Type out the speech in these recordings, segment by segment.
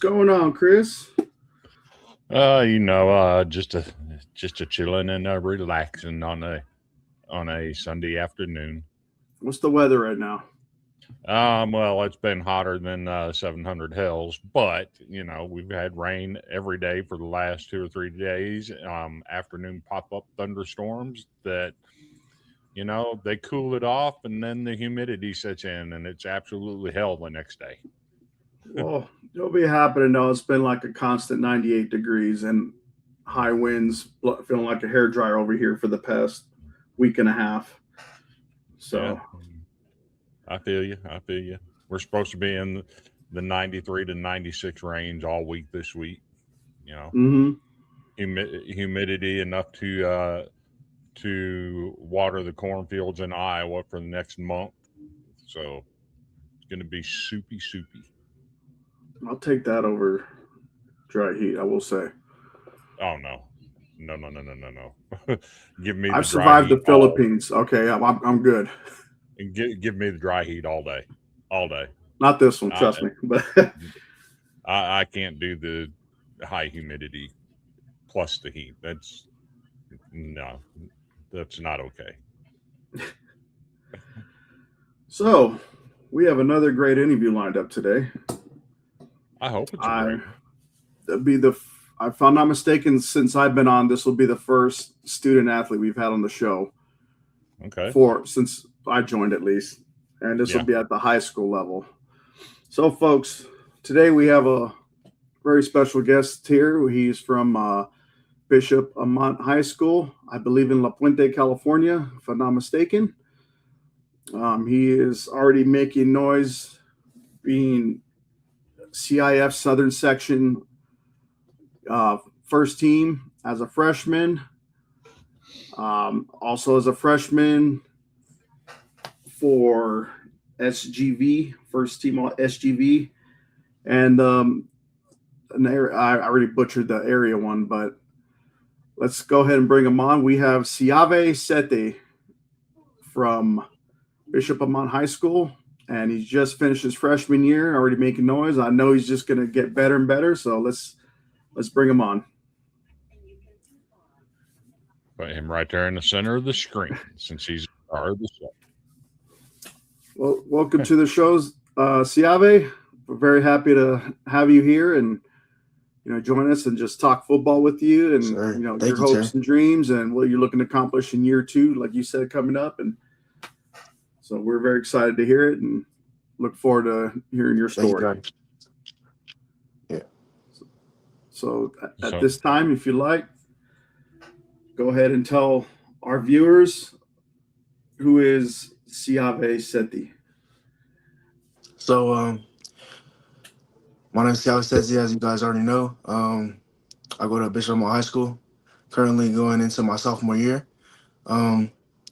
going on, Chris? Just a chilling and relaxing on a Sunday afternoon. What's the weather right now? Well, it's been hotter than 700 hells, but we've had rain every day for the last 2 or 3 days. Afternoon pop up thunderstorms that they cool it off, and then the humidity sets in, and it's absolutely hell the next day. Well, you'll be happy to know it's been like a constant 98 degrees and high winds, feeling like a hair dryer over here for the past week and a half. Yeah, So, I feel you. I feel you. We're supposed to be in the 93 to 96 range all week this week. You know, hmm humidity enough to water the cornfields in Iowa for the next month. So it's going to be soupy, soupy. I'll take that over dry heat, I will say. Oh no, no, no, no, no, no, no. Give me the I've dry survived heat the all. Philippines. Okay, I'm good. Give me the dry heat all day, all day. Not this one, I trust me. But I can't do the high humidity plus the heat. No, that's not okay. so, we have another great interview lined up today. I hope it's a I great one. be the if I'm not mistaken, since I've been on, this will be the first student athlete we've had on the show Okay. for since I joined at least, and this will Yeah. be at the high school level. So, folks, today we have a very special guest here. He's from Bishop Amat High School, I believe in La Puente, California, if I'm not mistaken. He is already making noise, being CIF Southern Section first team as a freshman. Also, as a freshman for SGV, first team all SGV. And I already butchered the area one, but let's go ahead and bring him on. We have Siave Seti from Bishop Amat High School, and he's just finished his freshman year, already making noise. I know he's just going to get better and better, so let's bring him on. Put him right there in the center of the screen since he's a star of the show. Well, welcome to the shows, Siave. We're very happy to have you here and join us and just talk football with you and Sure. your Thank you, hopes Terry. and dreams and what you're looking to accomplish in year two, like you said, coming up. And so we're very excited to hear it and look forward to hearing your Thank you, story. guys. Yeah. So at So this time, if you like, go ahead and tell our viewers who is Siave Seti. So, my name is Siave Seti, as you guys already know. I go to Bishop High School, currently going into my sophomore year. Um,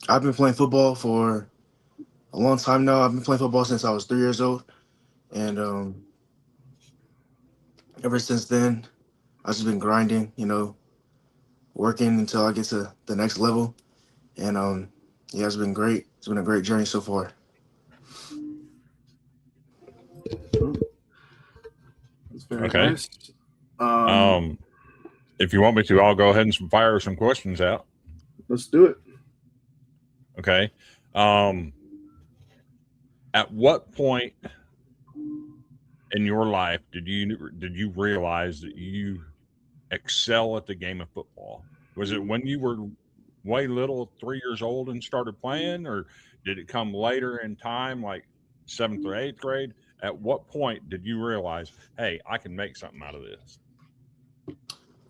I've been playing football for a long time now. I've been playing football since I was 3 years old. And ever since then, I've just been grinding, working until I get to the next level. And yeah, it's been great. It's been a great journey so far. That's very okay. nice. Um, If you want me to, I'll go ahead and fire some questions out. let's do it. Okay. At what point in your life did you realize that you excel at the game of football? Was it when you were way little, 3 years old, and started playing, or did it come later in time, like seventh or eighth grade? At what point did you realize, hey, I can make something out of this?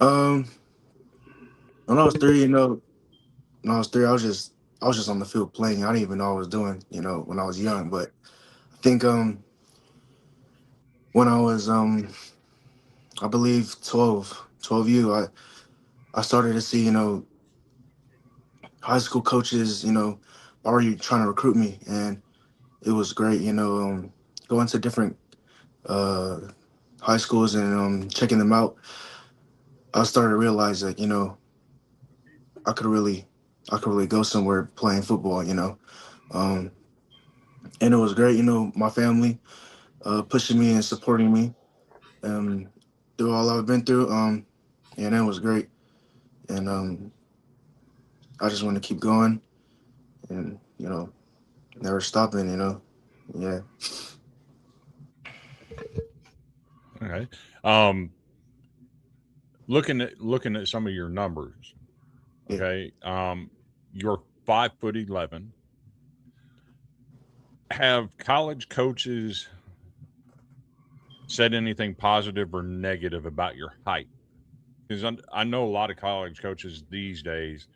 Um, when I was three, when I was three, I was just on the field playing. I didn't even know what I was doing, when I was young. But I think when I was I believe 12 you, I started to see, high school coaches, already trying to recruit me, and it was great, going to different uh high schools and checking them out. I started to realize that, I could really I could really go somewhere playing football, Um and it was great, my family pushing me and supporting me. through all I've been through. And it was great. And I just want to keep going and, never stopping, Yeah. Okay. Looking at some of your numbers. Yeah. Okay. You're 5'11". Have college coaches said anything positive or negative about your height? Because I know a lot of college coaches these days,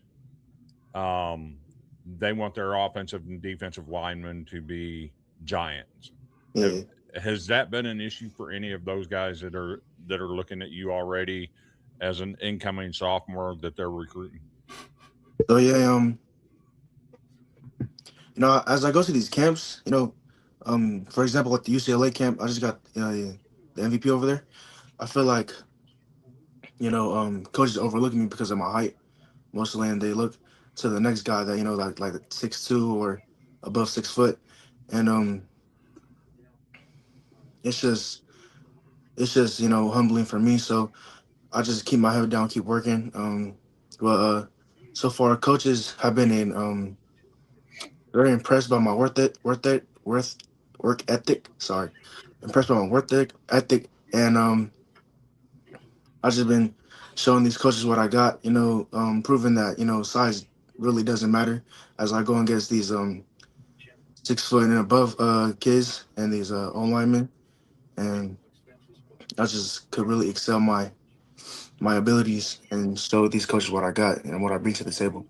they want their offensive and defensive linemen to be giants. Yeah. Has that been an issue for any of those guys that are looking at you already as an incoming sophomore that they're recruiting? So yeah, as I go to these camps, for example, at the UCLA camp, I just got the MVP over there. I feel like, coaches overlook me because of my height mostly, and they look to the next guy that, like 6'2" or above 6 foot. And it's just humbling for me. So I just keep my head down, keep working. Well, so far coaches have been very impressed by my work ethic. Sorry, impressed by my ethic, and I just been showing these coaches what I got. Proving that size really doesn't matter as I go against these 6 foot and above kids and these O linemen, and I just could really excel my abilities and show these coaches what I got and what I bring to the table.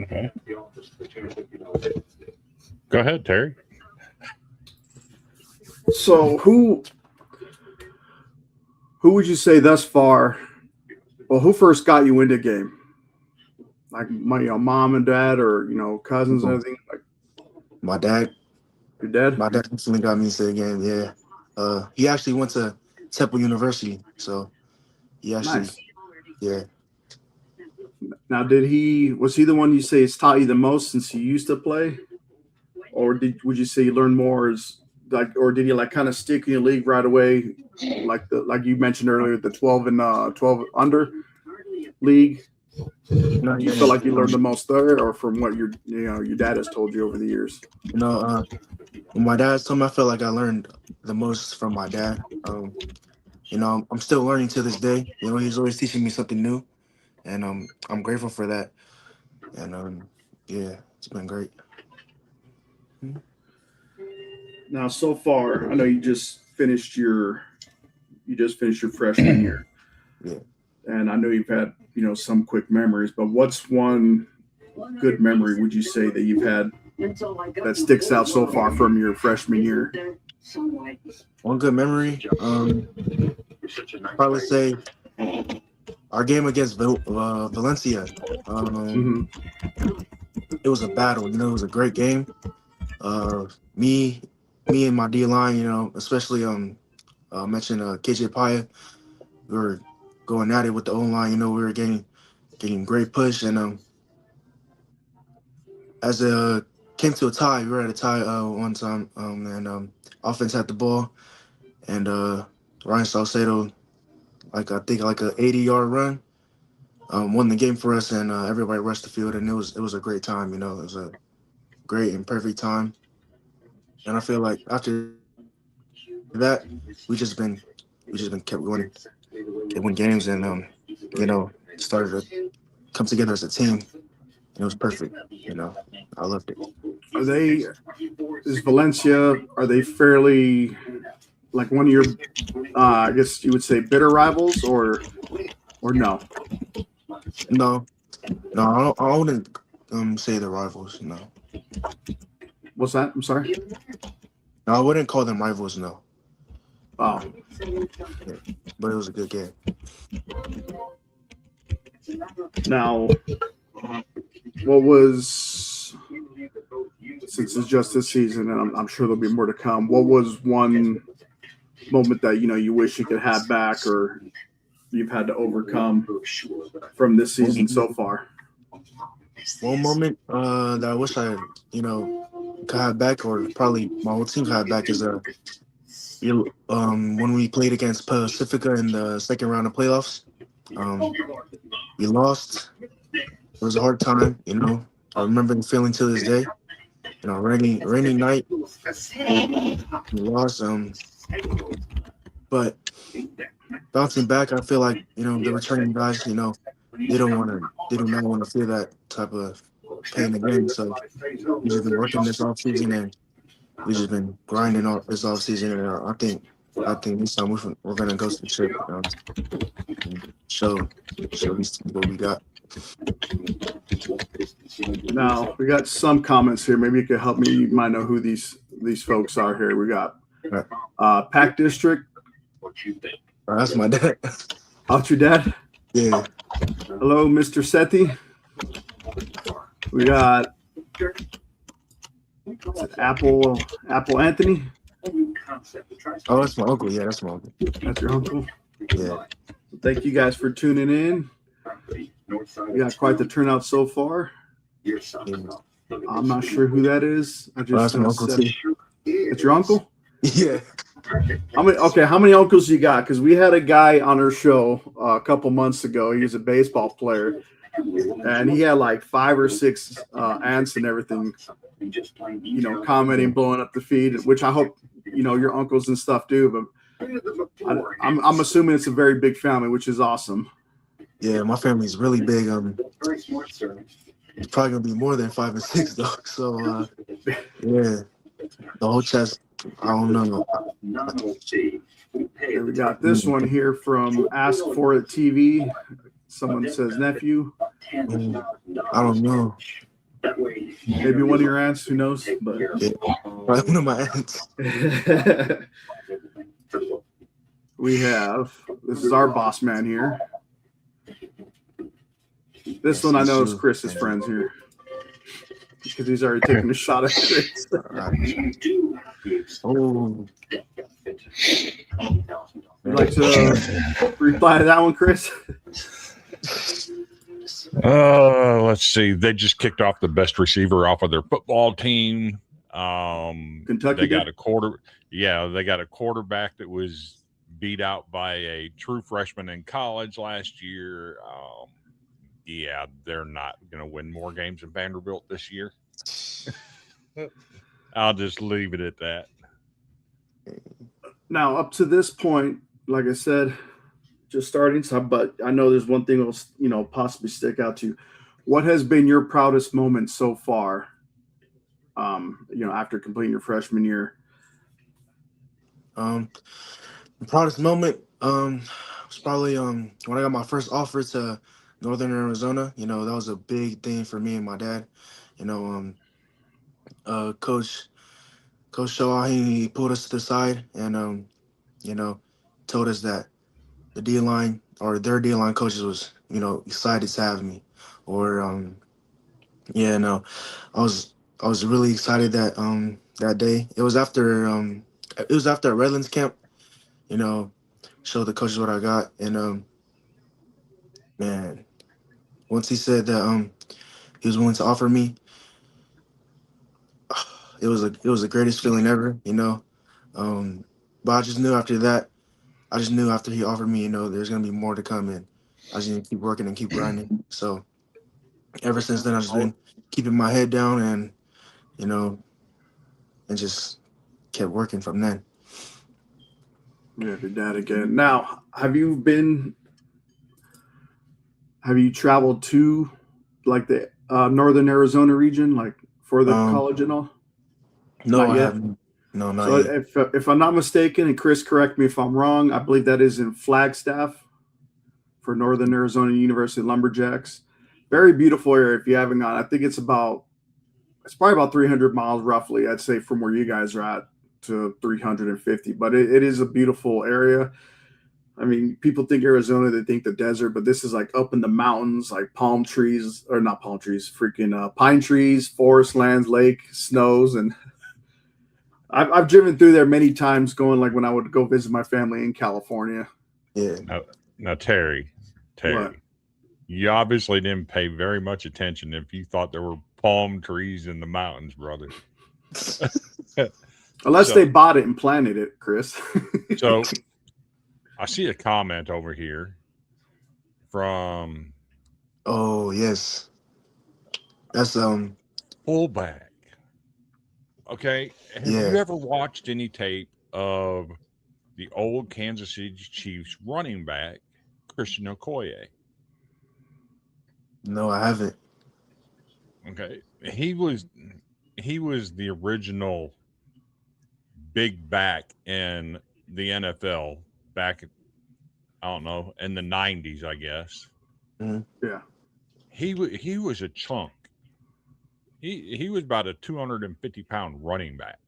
Okay. Go ahead, Terry. So who would you say thus far? Well, who first got you into the game? Like my mom and dad, or cousins and everything. Like My dad. your dad. My dad definitely got me into the game. Yeah. He actually went to Temple University, so he actually, Nice. yeah. Now, was he the one you say has taught you the most since you used to play, or would you say you learned more or did he kind of stick in your league right away, like you mentioned earlier, the 12 and 12 under league? No, You feel like you learned the most there, or from what your dad has told you over the years? When my dad told me, I felt like I learned the most from my dad. I'm still learning to this day. He's always teaching me something new, and I'm grateful for that. And yeah, it's been great. Now, so far, I know you just finished your freshman year. Yeah. And I know you've had some quick memories, but what's one good memory would you say that you've had that sticks out so far from your freshman year? One good memory, probably say our game against Valencia. It was a battle. It was a great game. Me and my D line, especially mentioned KJ Paya, we were going at it with the O line. We were getting great push, and as it came to a tie, we were at a tie one time, and offense had the ball, and Ryan Salcedo, I think like a 80-yard run, won the game for us, and everybody rushed the field, and it was a great time. It was a great and perfect time, and I feel like after that, we just been kept winning, kept winning games, and started to come together as a team. It was perfect. I loved it. Is Valencia, are they fairly like one of your, I guess you would say, bitter rivals, or no? No, I wouldn't say the rivals. No. What's that? I'm sorry. No, I wouldn't call them rivals. No. Oh. Yeah, but it was a good game. Now, what was, since it's just this season, and I'm sure there'll be more to come, what was one moment that you wish you could have back, or you've had to overcome from this season so far? One moment that I wish I could have back, or probably my whole team could have back, is when we played against Pacifica in the second round of playoffs, we lost. It was a hard time, you know. I remember the feeling to this day. You know, rainy night, we lost. But bouncing back, I feel like, you know, the returning guys, you know, they do not want to feel that type of pain again. So we just been working this off season, and we just been grinding off this off season. And I think this time we're gonna go to the trip, and show these teams what we got. Now we got some comments here. Maybe you could help me. You might know who these folks are here. We got Pack District. That's my dad. How's your dad? Yeah. Hello, Mr. Seti. We got Apple Anthony. Oh, that's my uncle. Yeah, that's my uncle. That's your uncle. Yeah. Thank you guys for tuning in. We got quite the turnout so far. Yeah. I'm not sure who that is. That's my uncle too. It's your uncle? Yeah. How many uncles you got? Because we had a guy on our show a couple months ago. He was a baseball player, and he had like 5 or 6 aunts and everything, you know, commenting, blowing up the feed, which I hope, you know, your uncles and stuff do. But I'm assuming it's a very big family, which is awesome. Yeah, my family's really big. It's probably gonna be more than 5 and 6 though. So yeah, the whole chest. I don't know. And we got this one here from Ask For It TV. Someone says nephew. I don't know. Maybe one of your aunts. Who knows? But yeah, probably one of my aunts. This is our boss man here. This one I know is Chris's friends here, because he's already taken a shot at Chris. Oh. Would you like to reply to that one, Chris? Let's see. They just kicked off the best receiver off of their football team. Kentucky. They got they got a quarterback that was beat out by a true freshman in college last year. Yeah, they're not going to win more games than Vanderbilt this year. I'll just leave it at that. Now, up to this point, like I said, just starting some, but I know there's one thing that will, you know, possibly stick out to you. What has been your proudest moment so far, you know, after completing your freshman year? The proudest moment was probably when I got my first offer to Northern Arizona. You know, that was a big thing for me and my dad. You know, Coach Shaw, he pulled us to the side and you know, told us that the D-line or their D-line coaches was, you know, excited to have me. Or yeah, no, I was really excited that that day. It was after a Redlands camp, you know, showed the coaches what I got, and man, once he said that he was willing to offer me, it was the greatest feeling ever, you know. But I just knew after that, after he offered me, you know, there's gonna be more to come, and I just need to keep working and keep grinding. So ever since then, I've just been keeping my head down and, you know, and just kept working from then. Yeah, your dad again. Now, have you traveled to like the Northern Arizona region, like for the college and all? No, Not I yet? haven't. No, not So yet. if I'm not mistaken, and Chris, correct me if I'm wrong, I believe that is in Flagstaff for Northern Arizona University Lumberjacks. Very beautiful area if you haven't gone. I think it's probably about 300 miles roughly, I'd say, from where you guys are at to 350. But it is a beautiful area. I mean, people think Arizona, they think the desert, but this is like up in the mountains, like palm trees, or not palm trees, freaking pine trees, forest lands, lake, snows. And I've driven through there many times going like when I would go visit my family in California. Yeah. Now Terry, What? you obviously didn't pay very much attention if you thought there were palm trees in the mountains, brother. Unless they bought it and planted it, Chris. So I see a comment over here from Oh yes, that's fullback. Okay, have yeah. you ever watched any tape of the old Kansas City Chiefs running back Christian Okoye? No, I haven't. Okay, he was the original big back in the NFL back, I don't know, in the 90s, I guess. Yeah. He was a chunk. He was about a 250-pound running back.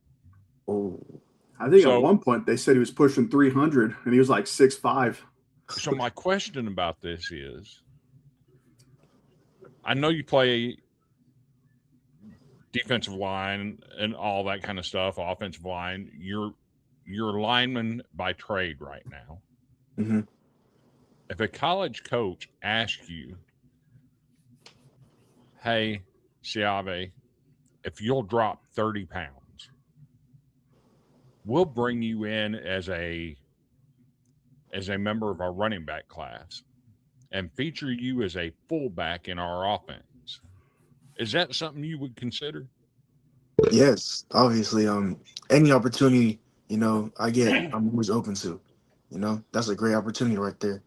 Oh, I think at So- one point they said he was pushing 300 and he was like 6'5". So my question about this is, I know you play defensive line and all that kind of stuff, offensive line. You're a lineman by trade right now. Mhm. If a college coach asks you, hey, Siave, if you'll drop 30 pounds, we'll bring you in as a member of our running back class and feature you as a fullback in our offense. Is that something you would consider? Yes, obviously. Any opportunity I get, I'm always open to. That's a great opportunity right there.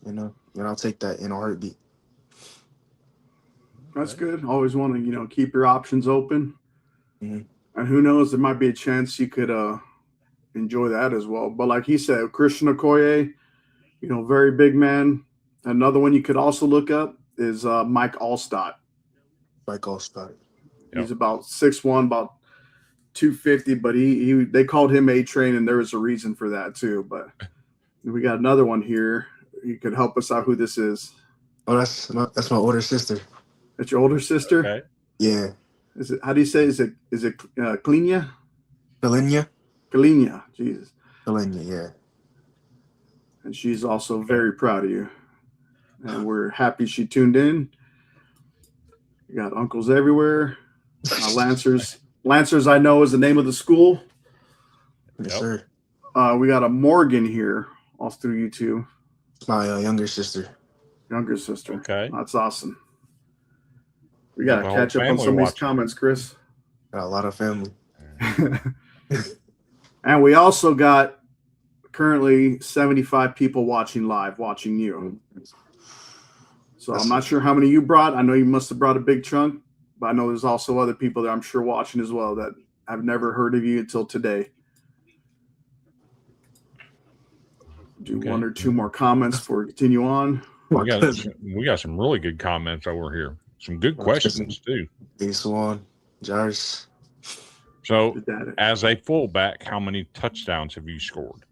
And I'll take that in a heartbeat. That's good. Always want to, keep your options open. Mhm. And who knows, there might be a chance you could enjoy that as well. But like he said, Christian Okoye, very big man. Another one you could also look up is Mike Allstott. Like all spot. He's about 6'1", about 250, but they called him A-Train, and there was a reason for that too. But we got another one here. You could help us out who this is. Oh, that's my older sister. That's your older sister? Okay. Yeah, Is it, how do you say, is it Klinia? Kalenia. Klinia, Jesus. Kalenia, yeah. And she's also very proud of you. And we're happy she tuned in. You got uncles everywhere. Lancers, I know, is the name of the school. Yes, Yep. sir. We got a Morgan here, all through YouTube. It's my younger sister. Younger sister. Okay. That's awesome. We Got got the to whole catch up on family some of these watching. comments, Chris. Got a lot of family. And we also got currently 75 people watching live, watching you. So I'm not sure how many you brought. I know you must have brought a big chunk, but I know there's also other people that I'm sure watching as well that have never heard of you until today. Do one or two more comments before we continue on. We got some really good comments over here. Some good questions too. Swan, Jars. So, as a fullback, how many touchdowns have you scored?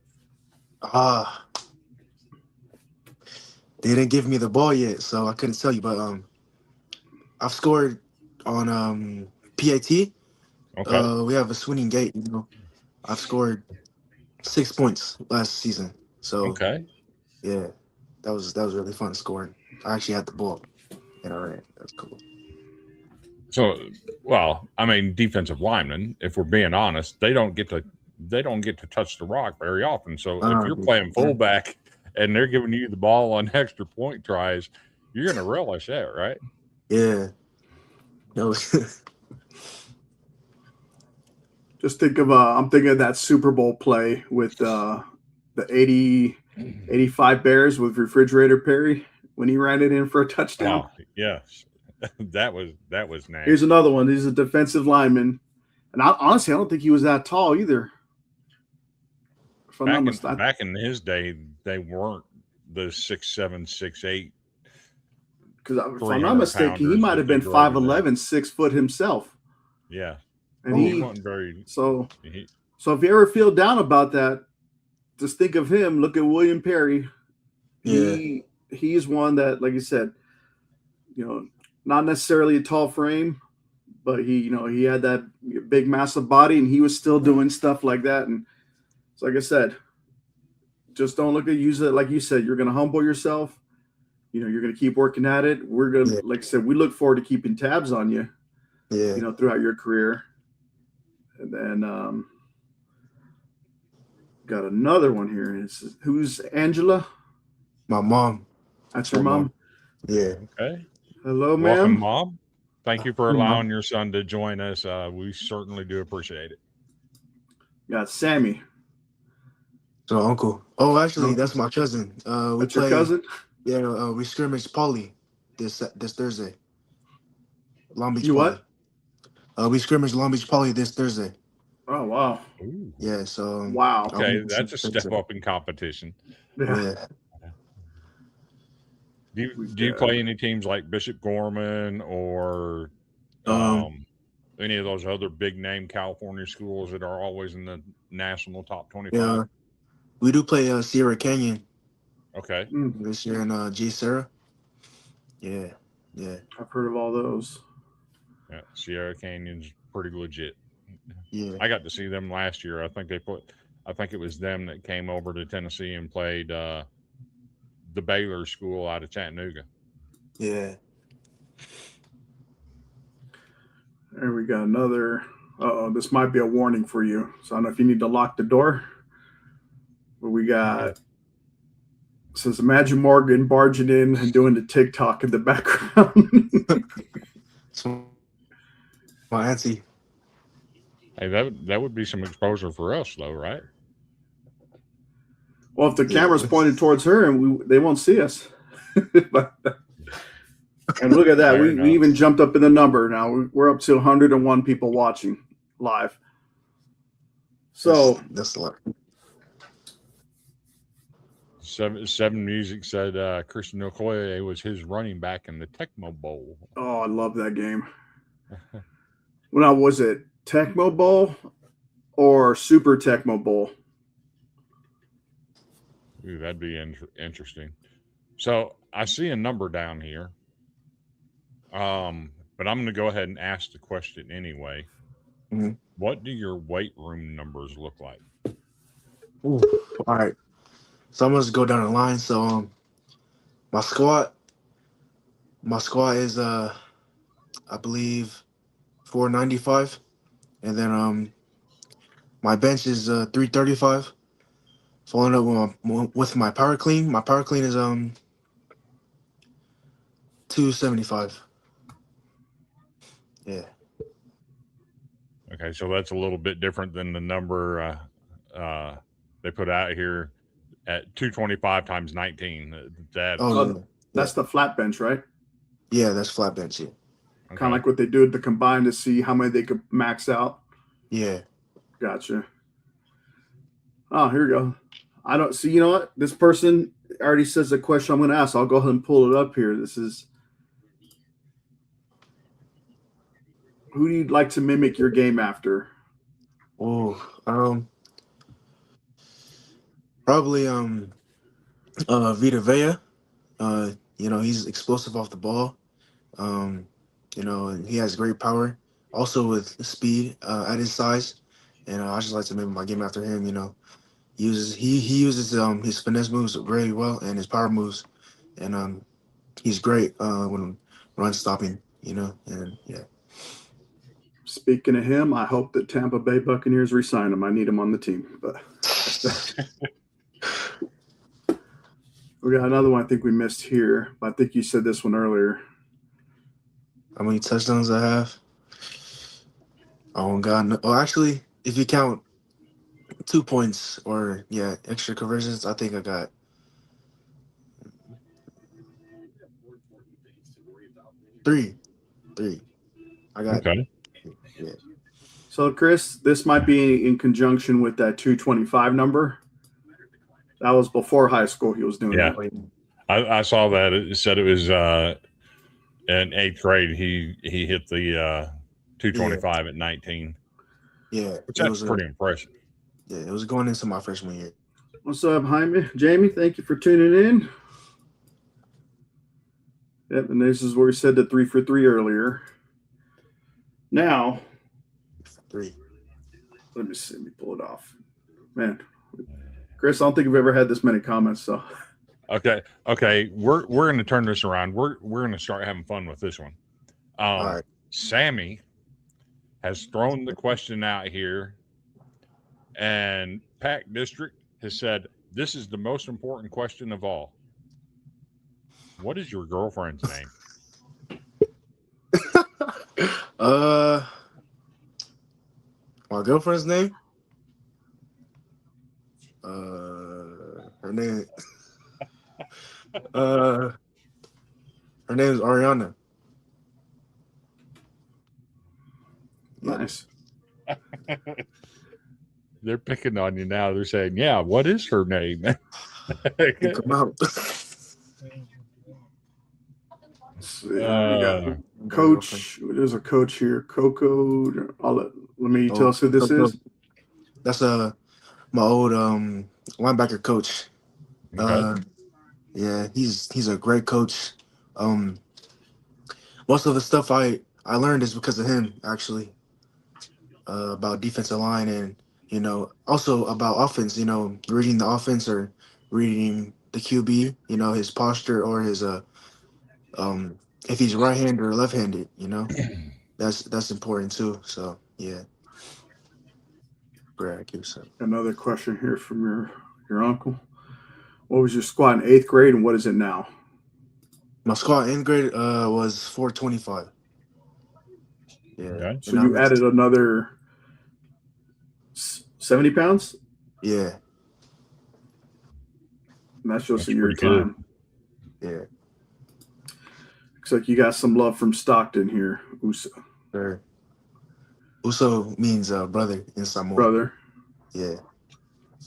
They didn't give me the ball yet, so I couldn't tell you. But I've scored on PAT. Okay. We have a swinging gate. I've scored 6 points last season. So Okay. yeah, that was really fun scoring. I actually had the ball and I ran. That's cool. So, well, I mean, defensive linemen, if we're being honest, they don't get to touch the rock very often. So if you're playing fullback and they're giving you the ball on extra point tries, you're going to relish that, right? Yeah. No. Just think of I'm thinking of that Super Bowl play with the 85 Bears with Refrigerator Perry when he ran it in for a touchdown. Oh, yes. that was nasty. Here's another one. He's a defensive lineman. And honestly, I don't think he was that tall either. Back in his day, they weren't the 6'7", 6'8". Because if I'm not mistaken, he might have been 5'11", 6 foot himself. Yeah. And he wasn't very. So if you ever feel down about that, just think of him. Look at William Perry. Yeah. He's one that, like you said, not necessarily a tall frame, but he had that big, massive body, and he was still doing stuff like that. And so, like I said, just don't use it like you said. You're going to humble yourself. You're going to keep working at it. We're going to, like I said, we look forward to keeping tabs on you. Yeah. Throughout your career. And then Got another one here. Who's Angela? My mom. That's My her mom. Yeah. Okay. Hello, Welcome, ma'am. Mom. Thank you for Mom. allowing your son to join us. We certainly do appreciate it. Got Sammy. So uncle. Oh, actually, that's my cousin. We That's your play. cousin? Yeah. We scrimmage Poly this Thursday. Long Beach You Poly. what? We scrimmage Long Beach Poly this Thursday. Oh, wow. Ooh. Yeah. So Wow. Okay, that's a step up in competition. Yeah. Yeah. Do you play any teams like Bishop Gorman or any of those other big name California schools that are always in the national top 25? Yeah. We do play Sierra Canyon Okay. this year in G Sarah. Yeah. Yeah. I've heard of all those. Yeah, Sierra Canyon's pretty legit. Yeah. I got to see them last year. I think it was them that came over to Tennessee and played the Baylor school out of Chattanooga. Yeah. There we got another. This might be a warning for you. So I don't know if you need to lock the door. But we got says imagine Morgan barging in and doing the TikTok in the background. It's my auntie. Hey, that would be some exposure for us, though, right? Well, if the camera's pointed towards her, and they won't see us. And look at that. We even jumped up in the number now. We're up to 101 people watching live. So that's a lot. Seven Music said Christian Okoye was his running back in the Tecmo Bowl. Oh, I love that game. Well, now, was it Tecmo Bowl or Super Tecmo Bowl? Ooh, that'd be interesting. So I see a number down here. But I'm going to go ahead and ask the question anyway. Mm-hmm. What do your weight room numbers look like? Ooh. All right. So I'm gonna go down the line. So my squat is I believe 495, and then my bench is 335. Following up with my power clean. My power clean is 275. Yeah. Okay, so that's a little bit different than the number they put out here at 225 times 19. That's the flat bench, right? Yeah, that's flat bench. Yeah. Okay. Kind of like what they do at the combine to see how many they could max out. Yeah. Gotcha. Oh, here we go. I don't see. You know what? This person already says the question I'm going to ask. I'll go ahead and pull it up here. This is. Who do you like to mimic your game after? Oh, probably Vita Vea. He's explosive off the ball. And he has great power, also with speed at his size. And I just like to mimic my game after him. He uses his finesse moves very well and his power moves, and he's great when run stopping. And yeah. Speaking of him, I hope that Tampa Bay Buccaneers re-sign him. I need him on the team. But we got another one I think we missed here, but I think you said this one earlier. How many touchdowns I have? Oh, God. No. Well, actually, if you count 2 points or, extra conversions, I think I got 3. I got okay. Yeah. So, Chris, this might be in conjunction with that 225 number. That was before high school he was doing that. I saw that. It said it was in 8th grade. He hit the 225 at 19. Yeah. Which that's pretty impressive. Yeah, it was going into my freshman year. What's up, Jaime? Jamie, thank you for tuning in. Yep, and this is where we said the 3 for 3 earlier. Now, 3. Let me see. Let me pull it off. Man, Chris, I don't think I've ever had this many comments. So, okay, we're going to turn this around. We're going to start having fun with this one. All right. Sammy has thrown the question out here, and Pack District has said, this is the most important question of all. What is your girlfriend's name? My girlfriend's name? Her name. Her name is Ariana. Yeah. Nice. They're picking on you now. They're saying, yeah, what is her name? Come out. So, we got Uh, Coach. There's a coach here. Coco. Let me tell us who this is. That's my old linebacker coach. okay. Yeah, he's a great coach. Most of the stuff I learned is because of him, actually. About defensive line and also about offense. Reading the offense or reading the QB. His posture or his if he's right-handed or left-handed. That's important too. So yeah, great accuracy. Another question here from your uncle. What was your squad in 8th grade, and what is it now? My squad in grade was 425. Yeah. Okay. So you added another 70 pounds? Yeah. And that's just That's in your pretty good. time. Yeah. Looks like you got some love from Stockton here, Uso. Sure. Uso means brother in Samoan. Brother. Yeah.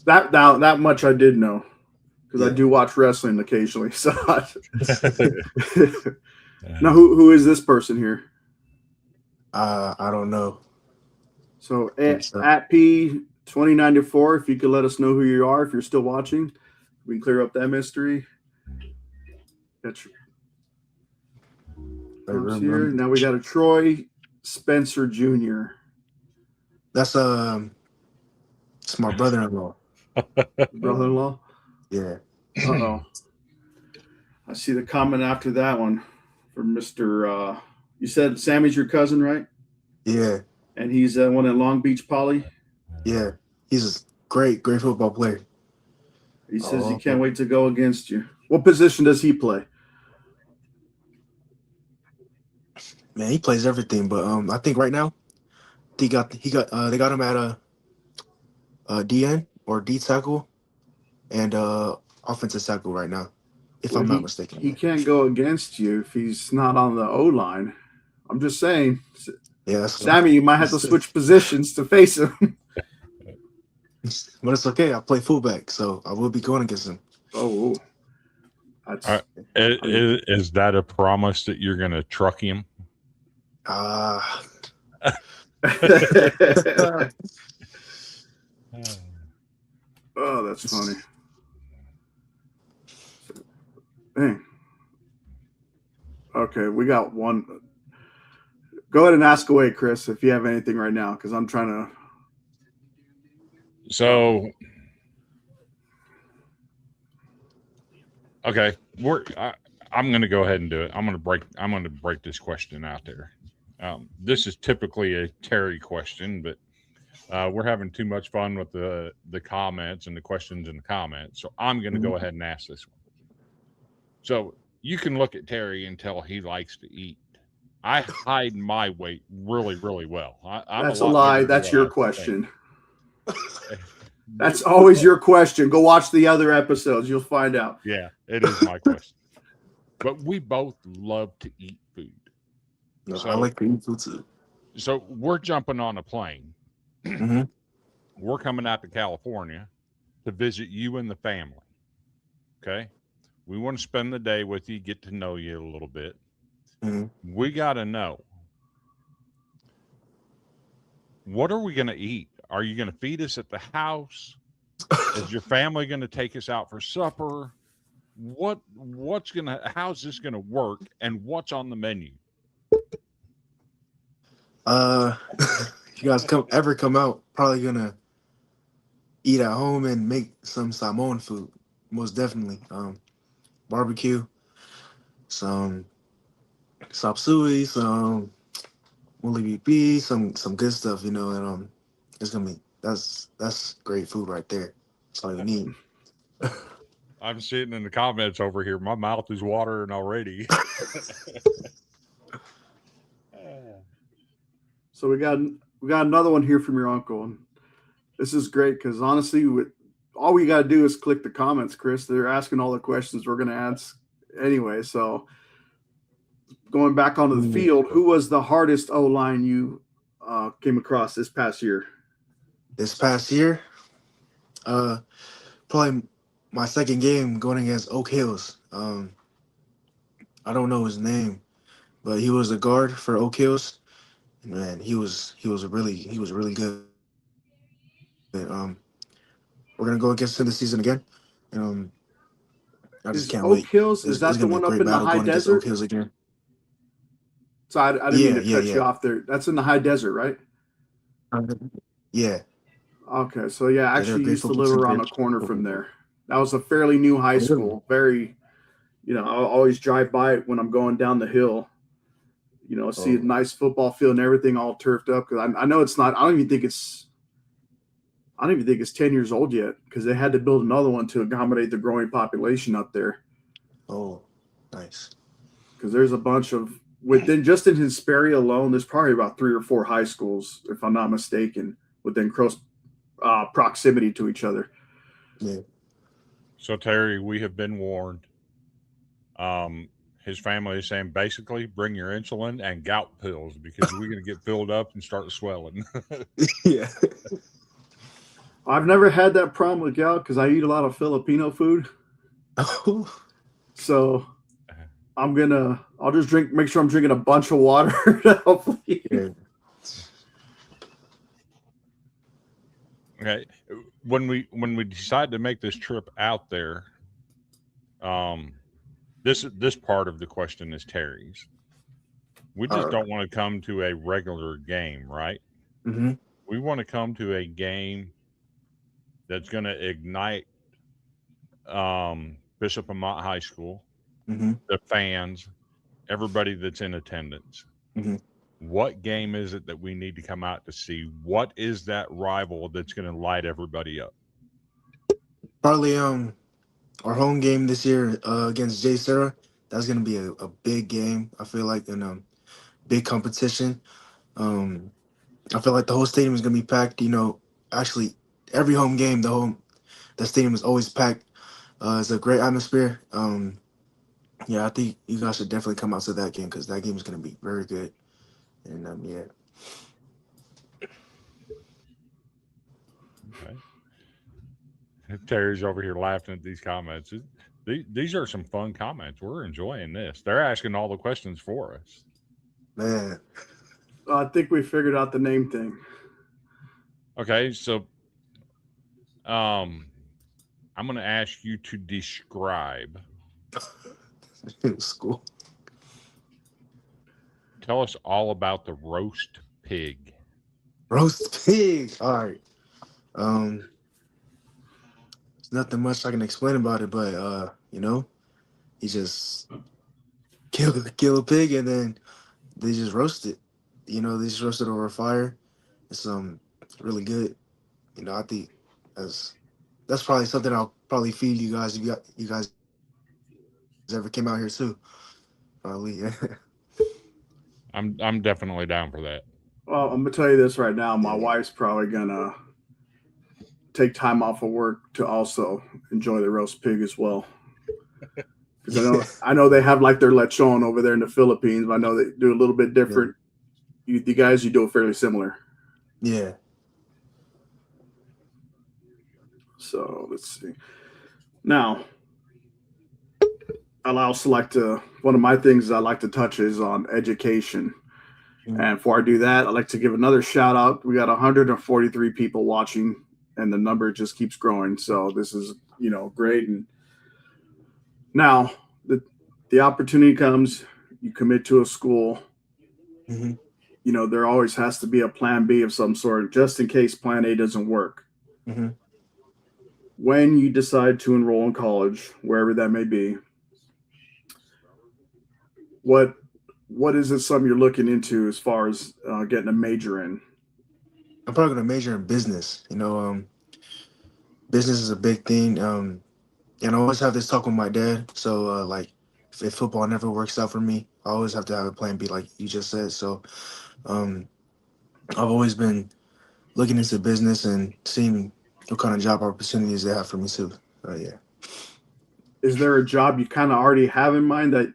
That much I did know. Because I Yeah. do watch wrestling occasionally. So now who is this person here? I don't know. So at P2094, if you could let us know who you are, if you're still watching, we can clear up that mystery. Got your here. Now we got a Troy Spencer Jr. That's it's my brother-in-law. Brother-in-law? Yeah. Uh-oh. I see the comment after that one from Mr. You said Sammy's your cousin, right? Yeah. And he's one at Long Beach Poly? Yeah. He's a great football player. He says he can't wait to go against you. What position does he play? Man, he plays everything, but I think right now they got him at a DN or D tackle and offensive tackle right now, if I'm not mistaken. He can't go against you if he's not on the O line. I'm just saying. Yeah, Sammy, you might have to switch positions to face him. But it's okay. I play fullback, so I will be going against him. Oh, that's. Is that a promise that you're going to truck him? Oh, that's funny. Dang. Okay, we got one. Go ahead and ask away, Chris, if you have anything right now, because I'm trying to. So, okay, I'm going to go ahead and do it. I'm going to break this question out there. This is typically a Terry question, but we're having too much fun with the comments and the questions in the comments. So I'm going to go ahead and ask this one. So you can look at Terry and tell he likes to eat. I hide my weight really, really well. That's a lie. That's your question. That's always your question. Go watch the other episodes. You'll find out. Yeah, it is my question. But we both love to eat food. So, I like to eat food too. So we're jumping on a plane. Mm-hmm. We're coming out to California to visit you and the family. Okay? We want to spend the day with you, get to know you a little bit. Mm-hmm. We got to know, what are we going to eat? Are you going to feed us at the house? Is your family going to take us out for supper? How's this going to work? And what's on the menu? You guys come out, probably gonna eat at home and make some Samoan food. Most definitely. Barbecue, some sapsui, some ulibibi, some good stuff, and it's gonna be that's great food right there. That's all you need. I'm sitting in the comments over here. My mouth is watering already. So we got another one here from your uncle, and this is great because honestly, all we got to do is click the comments, Chris. They're asking all the questions we're going to ask anyway. So going back onto the field, who was the hardest O line you came across this past year? This past year, probably my second game going against Oak Hills. I don't know his name, but he was a guard for Oak Hills. Man, he was really good. We're gonna go against him this season again. Um, I just Is can't Oak wait. Hills, is It's that the gonna be a one up great in the battle high going against Oak desert? Hills again. So I didn't mean Yeah, to yeah, cut you yeah. off there. That's in the high desert, right? Yeah, Okay, so yeah, I yeah. They're a actually great used to football live team. around the corner from there. That was a fairly new high school. Very, I'll always drive by it when I'm going down the hill. See a Oh, nice football field and everything all turfed up. Because I know it's not. I don't even think it's 10 years old yet because they had to build another one to accommodate the growing population up there. oh, nice. Because there's a bunch of within just in Hesperia alone, there's probably about 3 or 4 high schools, if I'm not mistaken, within close proximity to each other. Yeah. So Terry, we have been warned. His family is saying basically bring your insulin and gout pills because we're going to get filled up and start swelling. Yeah. I've never had that problem with gout because I eat a lot of Filipino food. Oh, So I'll just make sure I'm drinking a bunch of water. Hopefully. yeah. Okay, when we decide to make this trip out there, this part of the question is Terry's. We just don't want to come to a regular game, right? Mm-hmm. We want to come to a game that's going to ignite Bishop Amat High School, Mm-hmm. the fans, everybody that's in attendance. Mm-hmm. What game is it that we need to come out to see? What is that rival that's going to light everybody up? Probably our home game this year against J Sarah. That's gonna be a big game. I feel like and big competition. Um, I feel like the whole stadium is gonna be packed. Actually, every home game, the stadium is always packed. It's a great atmosphere. Yeah, I think you guys should definitely come out to that game because that game is gonna be very good. And yeah. Okay. Terry's over here laughing at these comments. These are some fun comments. We're enjoying this. They're asking all the questions for us. Man, I think we figured out the name thing. Okay, so I'm going to ask you to describe. school. Tell us all about the roast pig. Roast pig. All right. There's nothing much I can explain about it, but he just kill a pig and then they just roast it. They just roast it over a fire. It's really good. I think that's probably something I'll probably feed you guys if you guys ever came out here too. Probably, yeah. I'm definitely down for that. Well, I'm gonna tell you this right now. My Yeah. wife's probably gonna take time off of work to also enjoy the roast pig as well. Because I know they have like their lechon over there in the Philippines, but I know they do a little bit different. You guys, you do it fairly similar. Yeah. So let's see. Now, I'll also like to. One of my things I like to touch is on education. Mhm. And before I do that, I'd like to give another shout out. We got 143 people watching, and the number just keeps growing. So this is great. And now the opportunity comes. You commit to a school. Mm-hmm. There always has to be a plan B of some sort, just in case plan A doesn't work. Mm-hmm. When you decide to enroll in college, wherever that may be, what is it something you're looking into as far as getting a major in? I'm probably gonna major in business. Business is a big thing. And I always have this talk with my dad. So like, if football never works out for me, I always have to have a plan B, like you just said. So um, I've always been looking into business and seeing what kind of job opportunities they have for me too. Yeah. Is there a job you kind of already have in mind that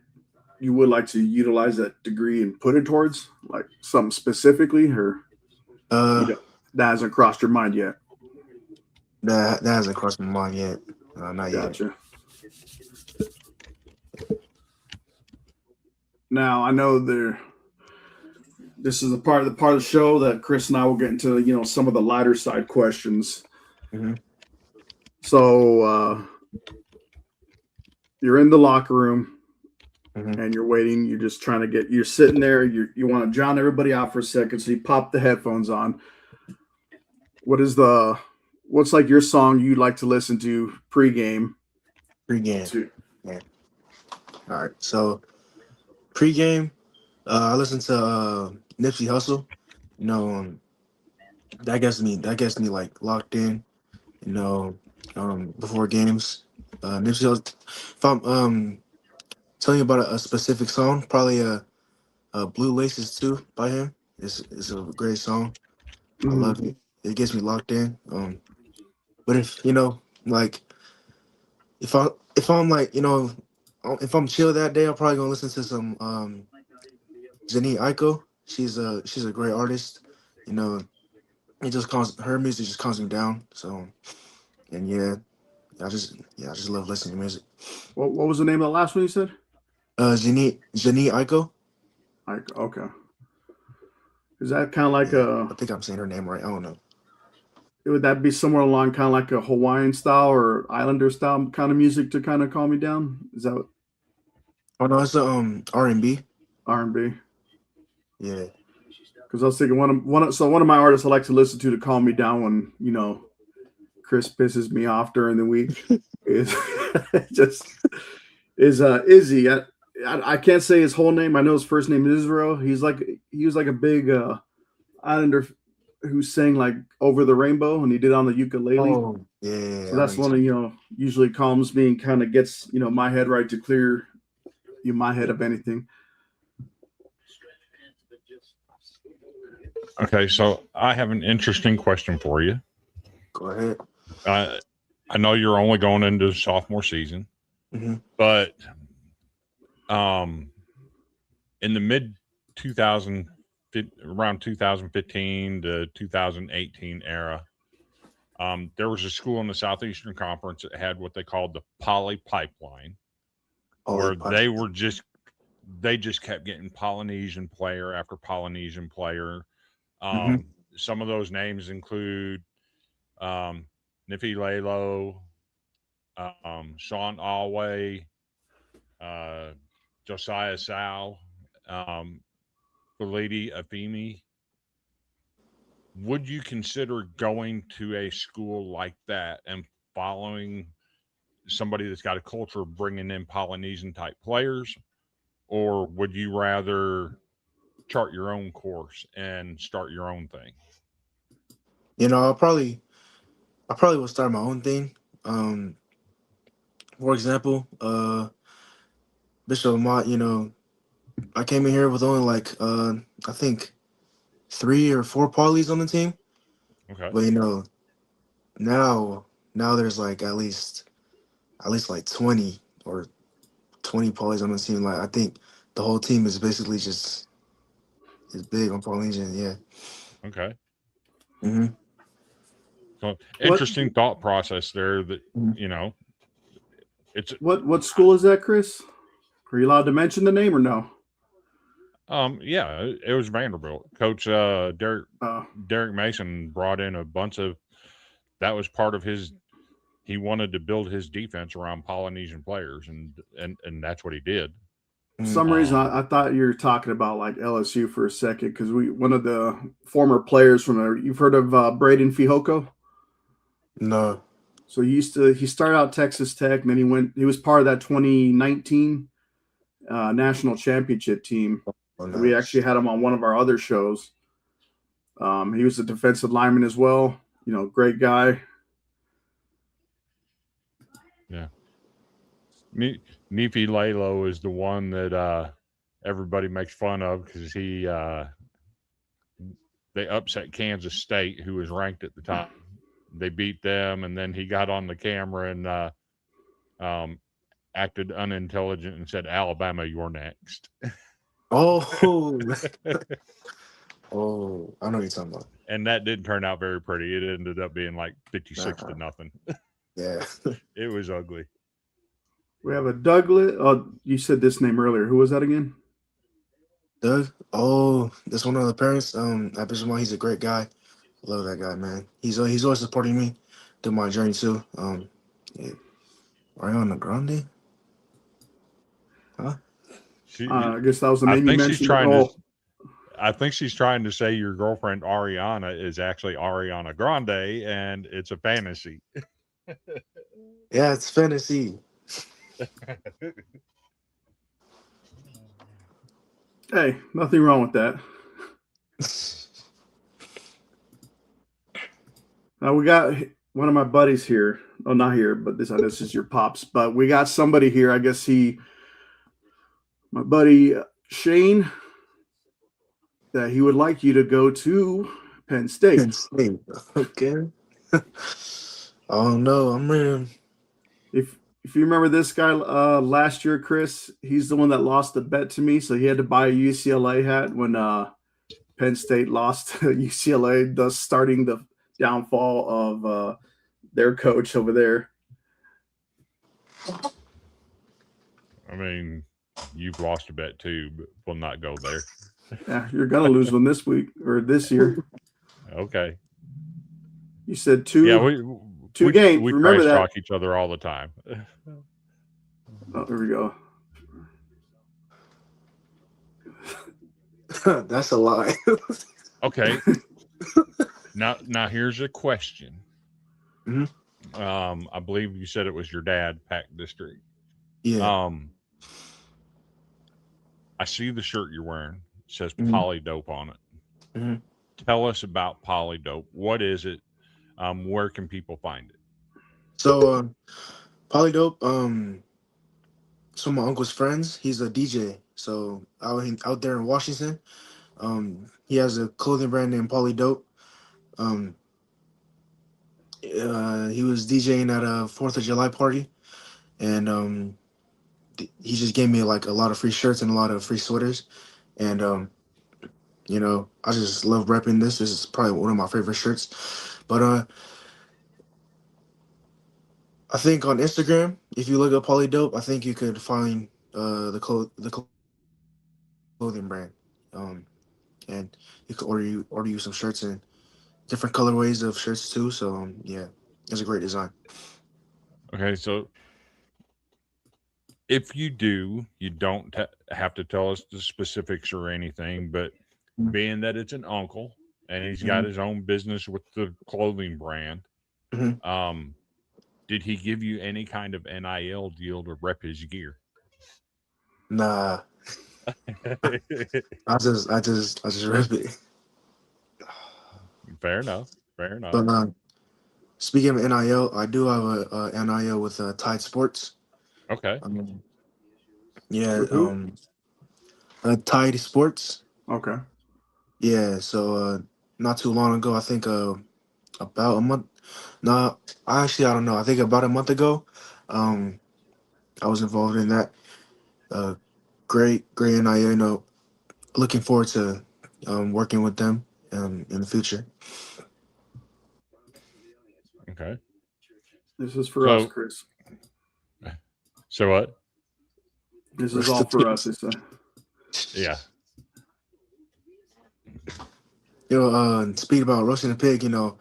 you would like to utilize that degree and put it towards, like something specifically, or you Uh, know that hasn't crossed your mind yet? that hasn't crossed my mind yet. Not yet. Gotcha. Now I know there. This is a part of the show that Chris and I will get into. Some of the lighter side questions. Hmm. So you're in the locker room Hmm. and you're waiting. You're just trying to get. You're sitting there. You want to drown everybody out for a second. So you pop the headphones on. What's like your song you like to listen to pregame? Pre-game. To Yeah. All right. So pre-game, I listen to Nipsey Hussle. You know, that gets me like locked in. You know, before games. Nipsey Hussle. If I'm telling you about a specific song, probably Blue Laces too by him. It's a great song. I love Mhm. it. It gets me locked in. But like if I'm like if I'm chill that day, I'm probably gonna listen to some Jenny Aiko. She's a great artist. You know, her music just calms me down. So and yeah, I just love listening to music. What was the name of the last one you said? Jenny Aiko. Like, okay. Is that kind of like Yeah, a? I think I'm saying her name right. I don't know. Would that be somewhere along kind of like a Hawaiian style or Islander style kind of music to kind of calm me down? Is that Oh no, it's R&B. R&B? Yeah. Because I was thinking one of my artists I like to listen to calm me down when Chris pisses me off during the week is just is Izzy. I can't say his whole name. I know his first name is Israel. He was like a big Islander who sang like Over the Rainbow, and he did it on the ukulele. Oh So yeah, I know that's you one of talking. usually calms me and kind of gets my head right to clear my head of anything. Okay, so I have an interesting question for you. Go ahead. Uh, I know you're only going into sophomore season, Hmm. but um, in the mid 2000 around 2015 to 2018 era, there was a school in the Southeastern Conference that had what they called the Poly Pipeline, Holy where punch. they just kept getting Polynesian player after Polynesian player. Hmm. Some of those names include Nifi Lalo, Sean Alway, uh, Josiah Sal, um, Lady Afimi. Would you consider going to a school like that and following somebody that's got a culture of bringing in Polynesian type players, or would you rather chart your own course and start your own thing? I probably will start my own thing. Um, for example, Bishop Amat, I came in here with only like I think 3 or 4 polys on the team. Okay. But now now there's like at least like 20 polys on the team. Like I think the whole team is basically just is big on Polynesian. Yeah. Okay. Hmm. So What interesting thought process there. That you know, it's what school is that, Chris? Are you allowed to mention the name or no? yeah, it was Vanderbilt. Coach Uh, Derek Mason brought in a bunch of that was part of his. He wanted to build his defense around Polynesian players, and that's what he did. for Hmm. some reason, Um, I thought you were talking about like LSU for a second because one of the former players from there. You've heard of Braden Fihoko? No. So he started out Texas Tech, and then he was part of that 2019 national championship team. Oh, We actually nice. had him on one of our other shows, He was a defensive lineman as well. Great guy. Yeah. Nefi Lalo is the one that everybody makes fun of because they upset Kansas State, who was ranked at the time. They beat them, and then he got on the camera and um, acted unintelligent and said, "Alabama, you're next." Oh, oh, I know what you're talking about. And that didn't turn out very pretty. It ended up being like 56-0. Yeah. It was ugly. We have a Douglas. Oh, you said this name earlier. Who was that again? Doug? Oh, that's one of the parents. At Bishop, he's a great guy. Love that guy, man. He's always supporting me through my journey too. Yeah. Ariana Grande? Huh? I guess that was the I name you think she's mentioned. trying to. I think she's trying to say your girlfriend Ariana is actually Ariana Grande, and it's a fantasy. Yeah, it's fantasy. Hey, nothing wrong with that. Now we got one of my buddies here. Oh, not here, but this is your pops. But we got somebody here. I guess my buddy Shane, that he would like you to go to Penn State. Penn State. Okay. Oh no, I'm ready. If you remember this guy last year, Chris, he's the one that lost the bet to me, so he had to buy a UCLA hat when Penn State lost to UCLA, thus starting the downfall of their coach over there. I mean, you've lost a bet too, but we'll not go there. Yeah, you're gonna lose one this week or this year. Okay. You said two. Yeah, two games. We Remember trash that. talk each other all the time. Oh, there we go. That's a lie. Okay. Now here's a question. Mm-hmm. I believe you said it was your dad, Pack District. Yeah. I see the shirt you're wearing. It says Mm-hmm. Polydope on it. Mm-hmm. Tell us about Polydope. What is it? Where can people find it? So Polydope, some of my uncle's friends, he's a DJ. So out there in Washington, he has a clothing brand named Polydope. He was DJing at a 4th of July party, and he just gave me like a lot of free shirts and a lot of free sweaters. And I just love repping this. This is probably one of my favorite shirts. But I think on Instagram, if you look up Polydope, I think you could find the clothing brand. And you could order you some shirts and different colorways of shirts too. So yeah, it's a great design. Okay, so if you do, you don't have to tell us the specifics or anything, but being that it's an uncle and he's got his own business with the clothing brand, did he give you any kind of NIL deal to rep his gear? Nah. I just rep it. Fair enough. But speaking of NIL, I do have a NIL with Tide Sports. Okay. Yeah. Tide Sports. Okay. Yeah. So not too long ago, I think about a month. No, I don't know. I think about a month ago, I was involved in that. Great NIL. Looking forward to working with them in the future. Okay. This is for us, Chris. So what? This is all for us. Yeah. Speaking about roasting a pig, coming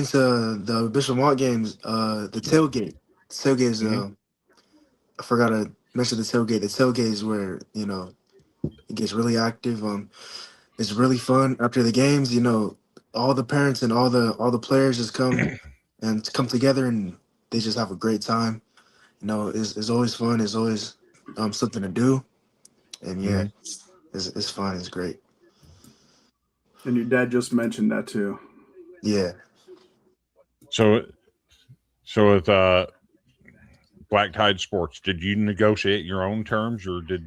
to the Bishop Mont games, the tailgate. The tailgate is, I forgot to mention the tailgate. The tailgate is where, it gets really active. It's really fun after the games. All the parents and all the players just come together and they just have a great time. It's always fun. It's always something to do, and yeah, it's fun. It's great. And your dad just mentioned that too. Yeah. So with Black Tide Sports, did you negotiate your own terms, or did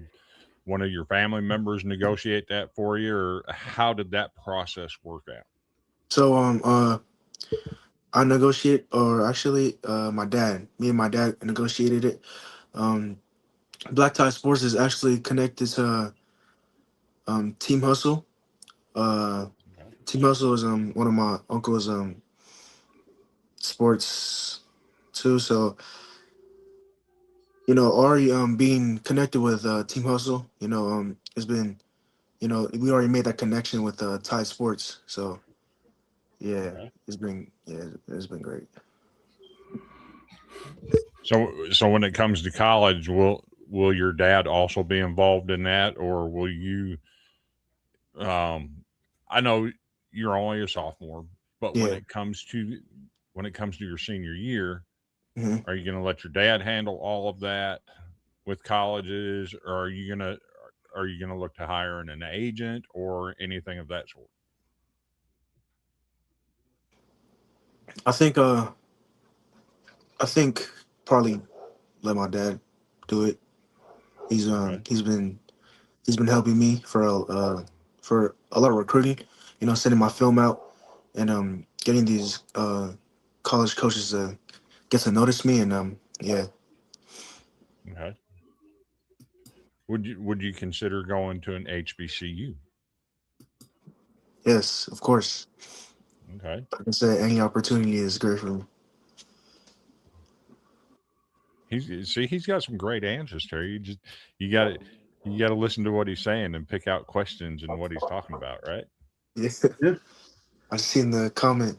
one of your family members negotiate that for you, or how did that process work out? So I negotiate, or actually, me and my dad negotiated it. Um, Black Tie Sports is actually connected to Team Hustle. Uh, Okay. Team Hustle is one of my uncle's sports too. So already being connected with Team Hustle, it's been we already made that connection with Tide Sports. So yeah, Okay. it's been great. So when it comes to college, will your dad also be involved in that, or will you? Um, I know you're only a sophomore, but Yeah. when it comes to your senior year, hmm are you going to let your dad handle all of that with colleges, or are you going to look to hire an agent or anything of that sort? I think I think probably let my dad do it. He's Okay. um he's been he's been helping me for a lot of recruiting, sending my film out and getting these college coaches to get to notice me and yeah. Okay. Would you consider going to an HBCU? Yes, of course. Okay. Like I said, any opportunity is great for me. He's got some great answers, Terry. You got to you got to listen to what he's saying and pick out questions and what he's talking about, right? Yeah. Yeah. I seen the comment,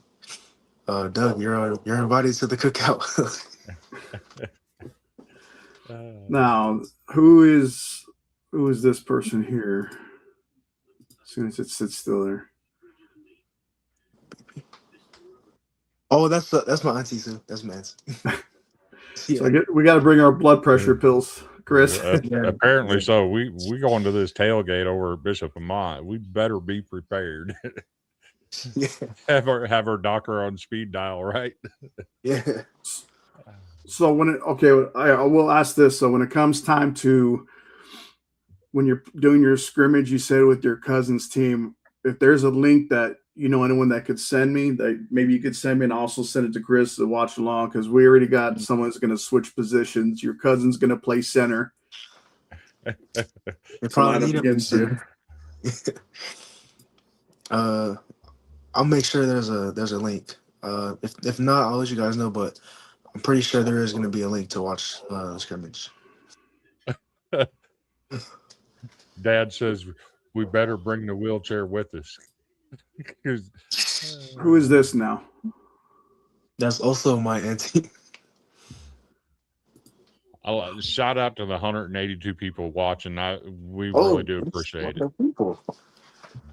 Doug, you're invited to the cookout. Uh, Now, who is this person here? As soon as it sits still there. Oh, that's my auntie too. That's my auntie. So Yeah. we got to bring our blood pressure pills, Chris. Yeah. apparently so. We go into this tailgate over at Bishop Amat. We better be prepared. Yeah. have our doctor on speed dial, right? Yeah. So I will ask this. So when it comes time to when you're doing your scrimmage, you said with your cousin's team, if there's a link that you know anyone that could send me, that maybe you could send me and also send it to Chris to watch along because we already got someone that's going to switch positions. Your cousin's going to play center They to probably line up need him in against you. center. uh, I'll make sure there's a link. If not, I'll let you guys know. But I'm pretty sure there is going to be a link to watch the scrimmage. Dad says we better bring the wheelchair with us. 'Cause, Who is this now? That's also my auntie. shout out to the 182 people watching. We really Oh, do appreciate it. the people.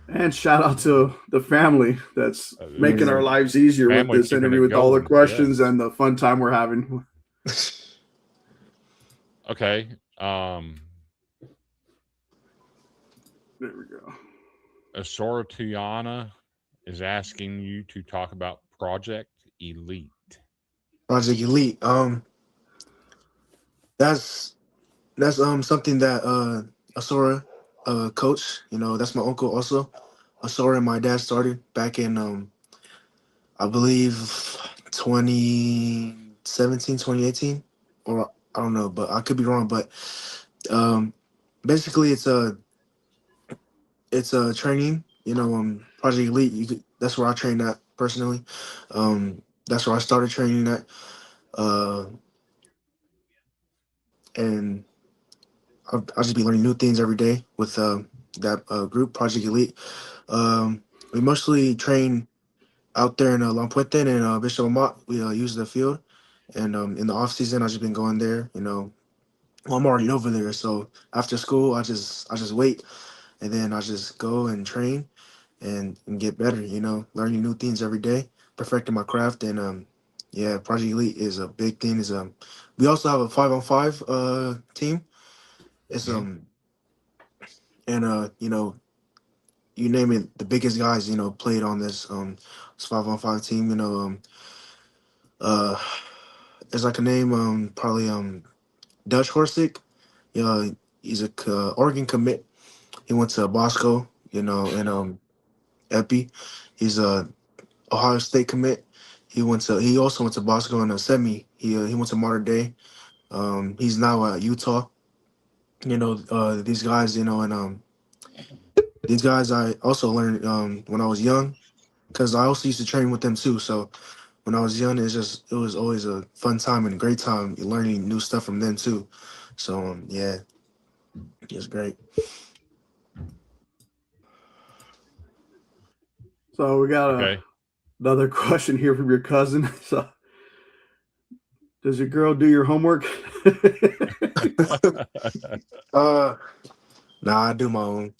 And shout out to the family that's making Yeah. our lives easier with Family this keeping interview it with all the going. questions Yes. and the fun time we're having. Okay. There we go. Asoratiana is asking you to talk about Project Elite. Project Elite. That's something that Asora coach. That's my uncle also. Asora and my dad started back in I believe 2017, 2018, or I don't know, but I could be wrong. But um, basically, it's a training. Project Elite. That's where I trained at personally. That's where I started training at, and I'll just be learning new things every day with that group, Project Elite. We mostly train out there in La Puente and Bishop Amat. We use the field, and in the off season, I've just been going there. Well, I'm already over there, so after school, I just wait, and then I just go and train and get better. Learning new things every day, perfecting my craft, and yeah, Project Elite is a big thing. Is We also have a 5-on-5 team. It's Mhm. and you name it, the biggest guys, played on this 5-on-5 team. Uh, as I can name, probably Dutch Horsick. He's a Oregon commit. He went to Bosco, and Epi. He's a Ohio State commit. He also went to Bosco and a semi. He went to Mater Dei. He's now at Utah. These guys, and these guys I also learned when I was young, because I also used to train with them too. So when I was young, it was always a fun time and a great time learning new stuff from them too. So yeah, it's great. So we got Okay. another question here from your cousin. So, does your girl do your homework? uh, nah, I do my own.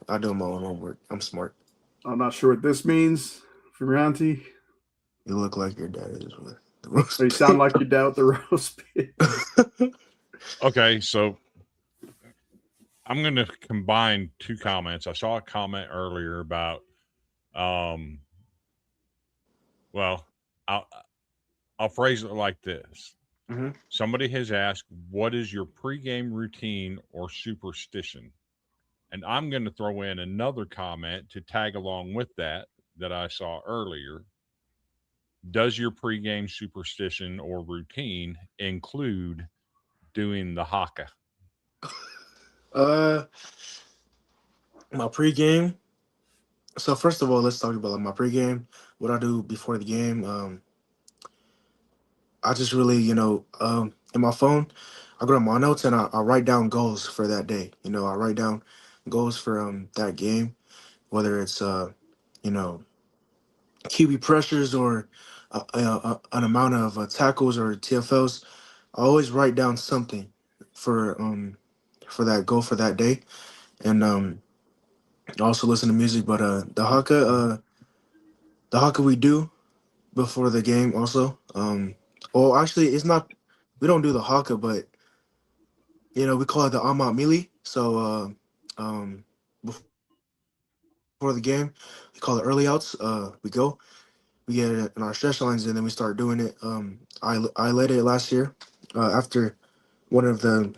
I do my own homework. I'm smart. I'm not sure what this means from your auntie. You look like your dad is with the So you roast sound pig. like your dad with the roast pig. Okay, so I'm going to combine two comments. I saw a comment earlier about, well, I'll I'll phrase it like this. Mm-hmm. Somebody has asked, "What is your pregame routine or superstition?" And I'm going to throw in another comment to tag along with that I saw earlier. Does your pregame superstition or routine include doing the haka? Uh, my pregame. So first of all, let's talk about my pregame. What I do before the game. I just really, in my phone, I go to my notes and I write down goals for that day. I write down goals for that game, whether it's you know, QB pressures or an amount of tackles or TFLs. I always write down something for that goal for that day, and I also listen to music. But the haka we do before the game also. Well, actually, it's not. We don't do the haka, but we call it the Amat melee. So before the game, we call it early outs. We go, we get it in our stretch lines, and then we start doing it. I led it last year after one of the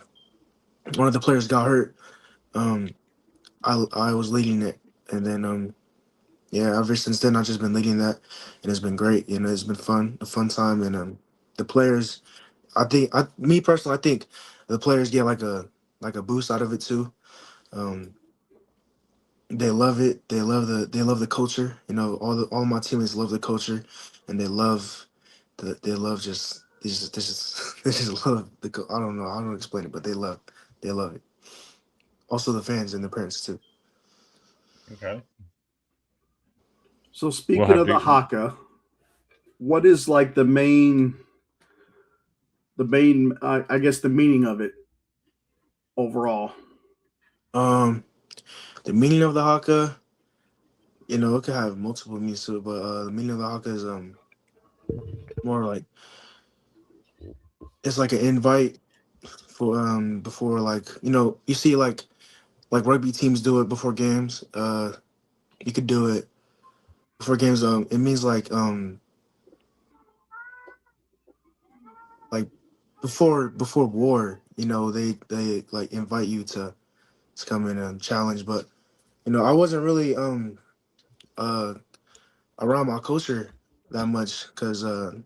players got hurt. Um, I was leading it, and then yeah, ever since then I've just been leading that, and it's been great. It's been fun, a fun time, and the players. Me personally, I think the players get like a boost out of it too. Um, they love it. They love the culture. All my teammates love the culture, and they love just they just love I don't know. I don't explain it, but they love it. Also the fans and the parents too. Okay. So We'll speaking have of the to. haka, what is like the main I guess the meaning of it overall? Um, the meaning of the haka, it could have multiple meanings to it, but the meaning of the haka is more like it's like an invite for before, like, you see like rugby teams do it before games. You could do it before games. It means like before war. They like invite you to come in and challenge. But I wasn't really uh around my culture that much because um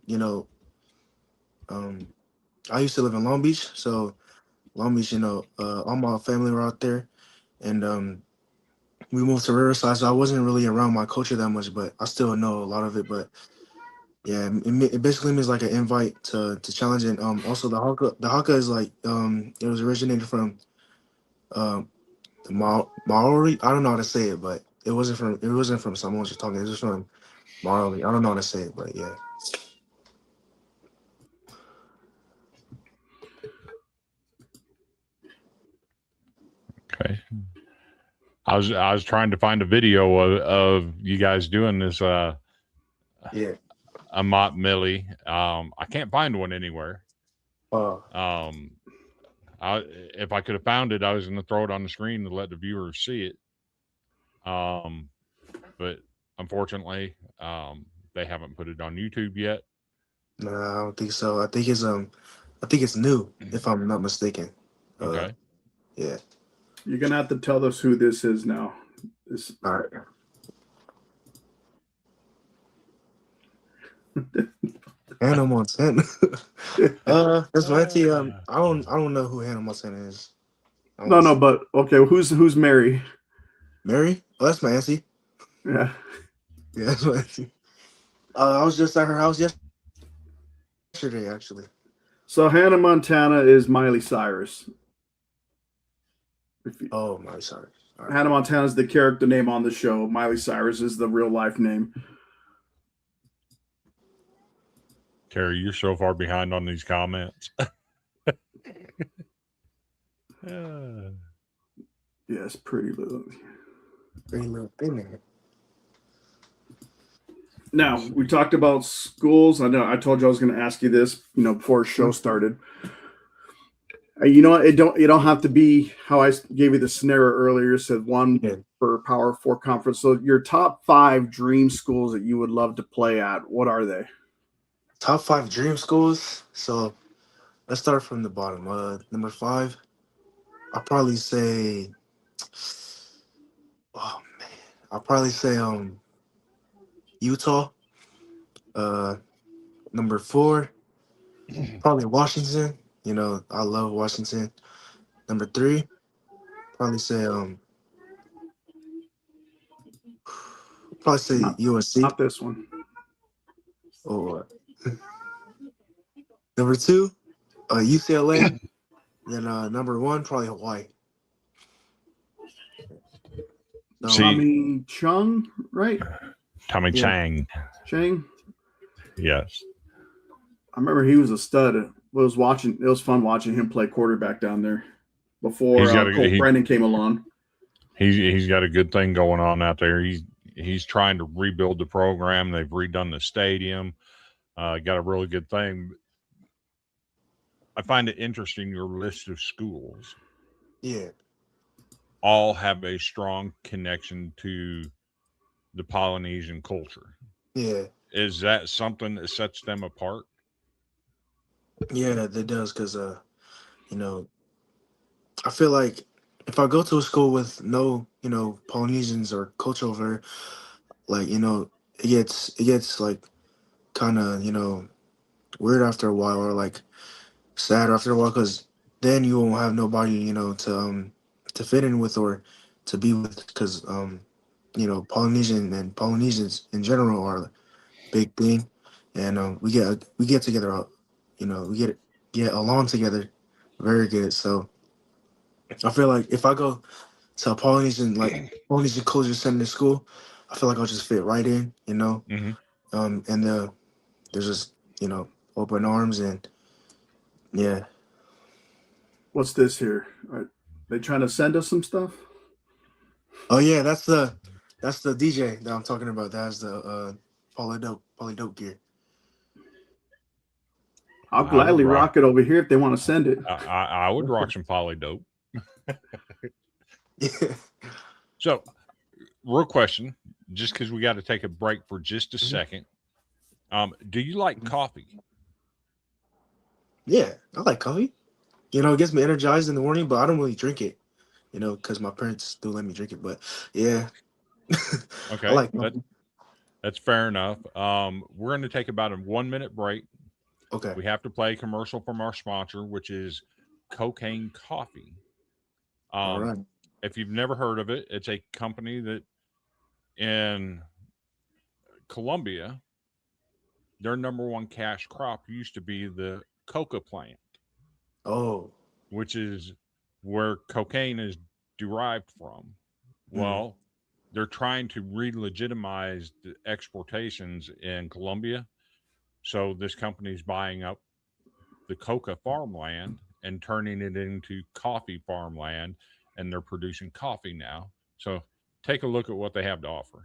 I used to live in Long Beach, so Long Beach, all my family were out there, and we moved to Riverside, so I wasn't really around my culture that much, but I still know a lot of it. But yeah, it basically means like an invite to challenge. And also the haka is like it was originated from um the Maori. I don't know how to say it, but it wasn't from someone just talking. It was from Maori. I don't know how to say it, but yeah. Okay. I was trying to find a video of you guys doing this Yeah. Amat Millie. I can't find one anywhere. Uh, Um, if I could have found it, I was going to throw it on the screen to let the viewers see it. But unfortunately, they haven't put it on YouTube yet. No, I don't think so. I think it's new, if I'm not mistaken. Okay. Yeah. You're gonna have to tell us who this is now. This. All right. Hannah Montana. That's my auntie. I don't know who Hannah Montana is. No, but okay, who's Mary? Mary? Oh, that's my auntie. Yeah. Yeah, that's my auntie. I was just at her house yesterday, actually. So Hannah Montana is Miley Cyrus. Oh, Miley Cyrus. All right. Hannah Montana is the character name on the show. Miley Cyrus is the real life name. Terry, you're so far behind on these comments. Yes, pretty little. Pretty little thing. Now, we talked about schools. I know I told you I was going to ask you this, before the show started. You know what? You don't have to be how I gave you the scenario earlier. Said one for Power 4 conference. So your top 5 dream schools that you would love to play at, what are they? Top 5 dream schools. So let's start from the bottom. Number 5, I'll probably say, Utah. Number 4, probably Washington. I love Washington. Number 3, probably say USC. Not this one. Or number 2, UCLA. Then number 1, probably Hawaii. Tommy Chung, right? Tommy Chang. Chang. Yes. I remember he was a stud. It was fun watching him play quarterback down there before Cole Brennan came along. He's got a good thing going on out there. He's trying to rebuild the program. They've redone the stadium. Got a really good thing. I find it interesting, your list of schools. Yeah. All have a strong connection to the Polynesian culture. Yeah. Is that something that sets them apart? Yeah, that does, because I feel like if I go to a school with no, Polynesians or culture over, like, it gets like kind of, weird after a while, or like sad after a while, because then you won't have nobody, to fit in with or to be with, because Polynesian and Polynesians in general are a big thing, and we get together, we get along together very good. So I feel like if I go to a Polynesian culture center school, I feel like I'll just fit right in, Mm-hmm. And there's just open arms, and yeah. What's this here? Are they trying to send us some stuff? Oh yeah, that's the DJ that I'm talking about. That's the Polydope gear. I'll gladly rock it over here if they want to send it. I would rock some Polydope. Yeah. So, real question, just because we got to take a break for just a second. Do you like coffee? Yeah, I like coffee. It gets me energized in the morning, but I don't really drink it, because my parents do let me drink it. But yeah. Okay. I like coffee. That's fair enough. We're going to take about a 1-minute break. Okay. We have to play a commercial from our sponsor, which is Cocaine Coffee. All right. If you've never heard of it, it's a company that in Colombia, their number one cash crop used to be the coca plant. Oh. Which is where cocaine is derived from. Well, they're trying to re-legitimize the exportations in Colombia. So this company's buying up the coca farmland and turning it into coffee farmland, and they're producing coffee now. So take a look at what they have to offer.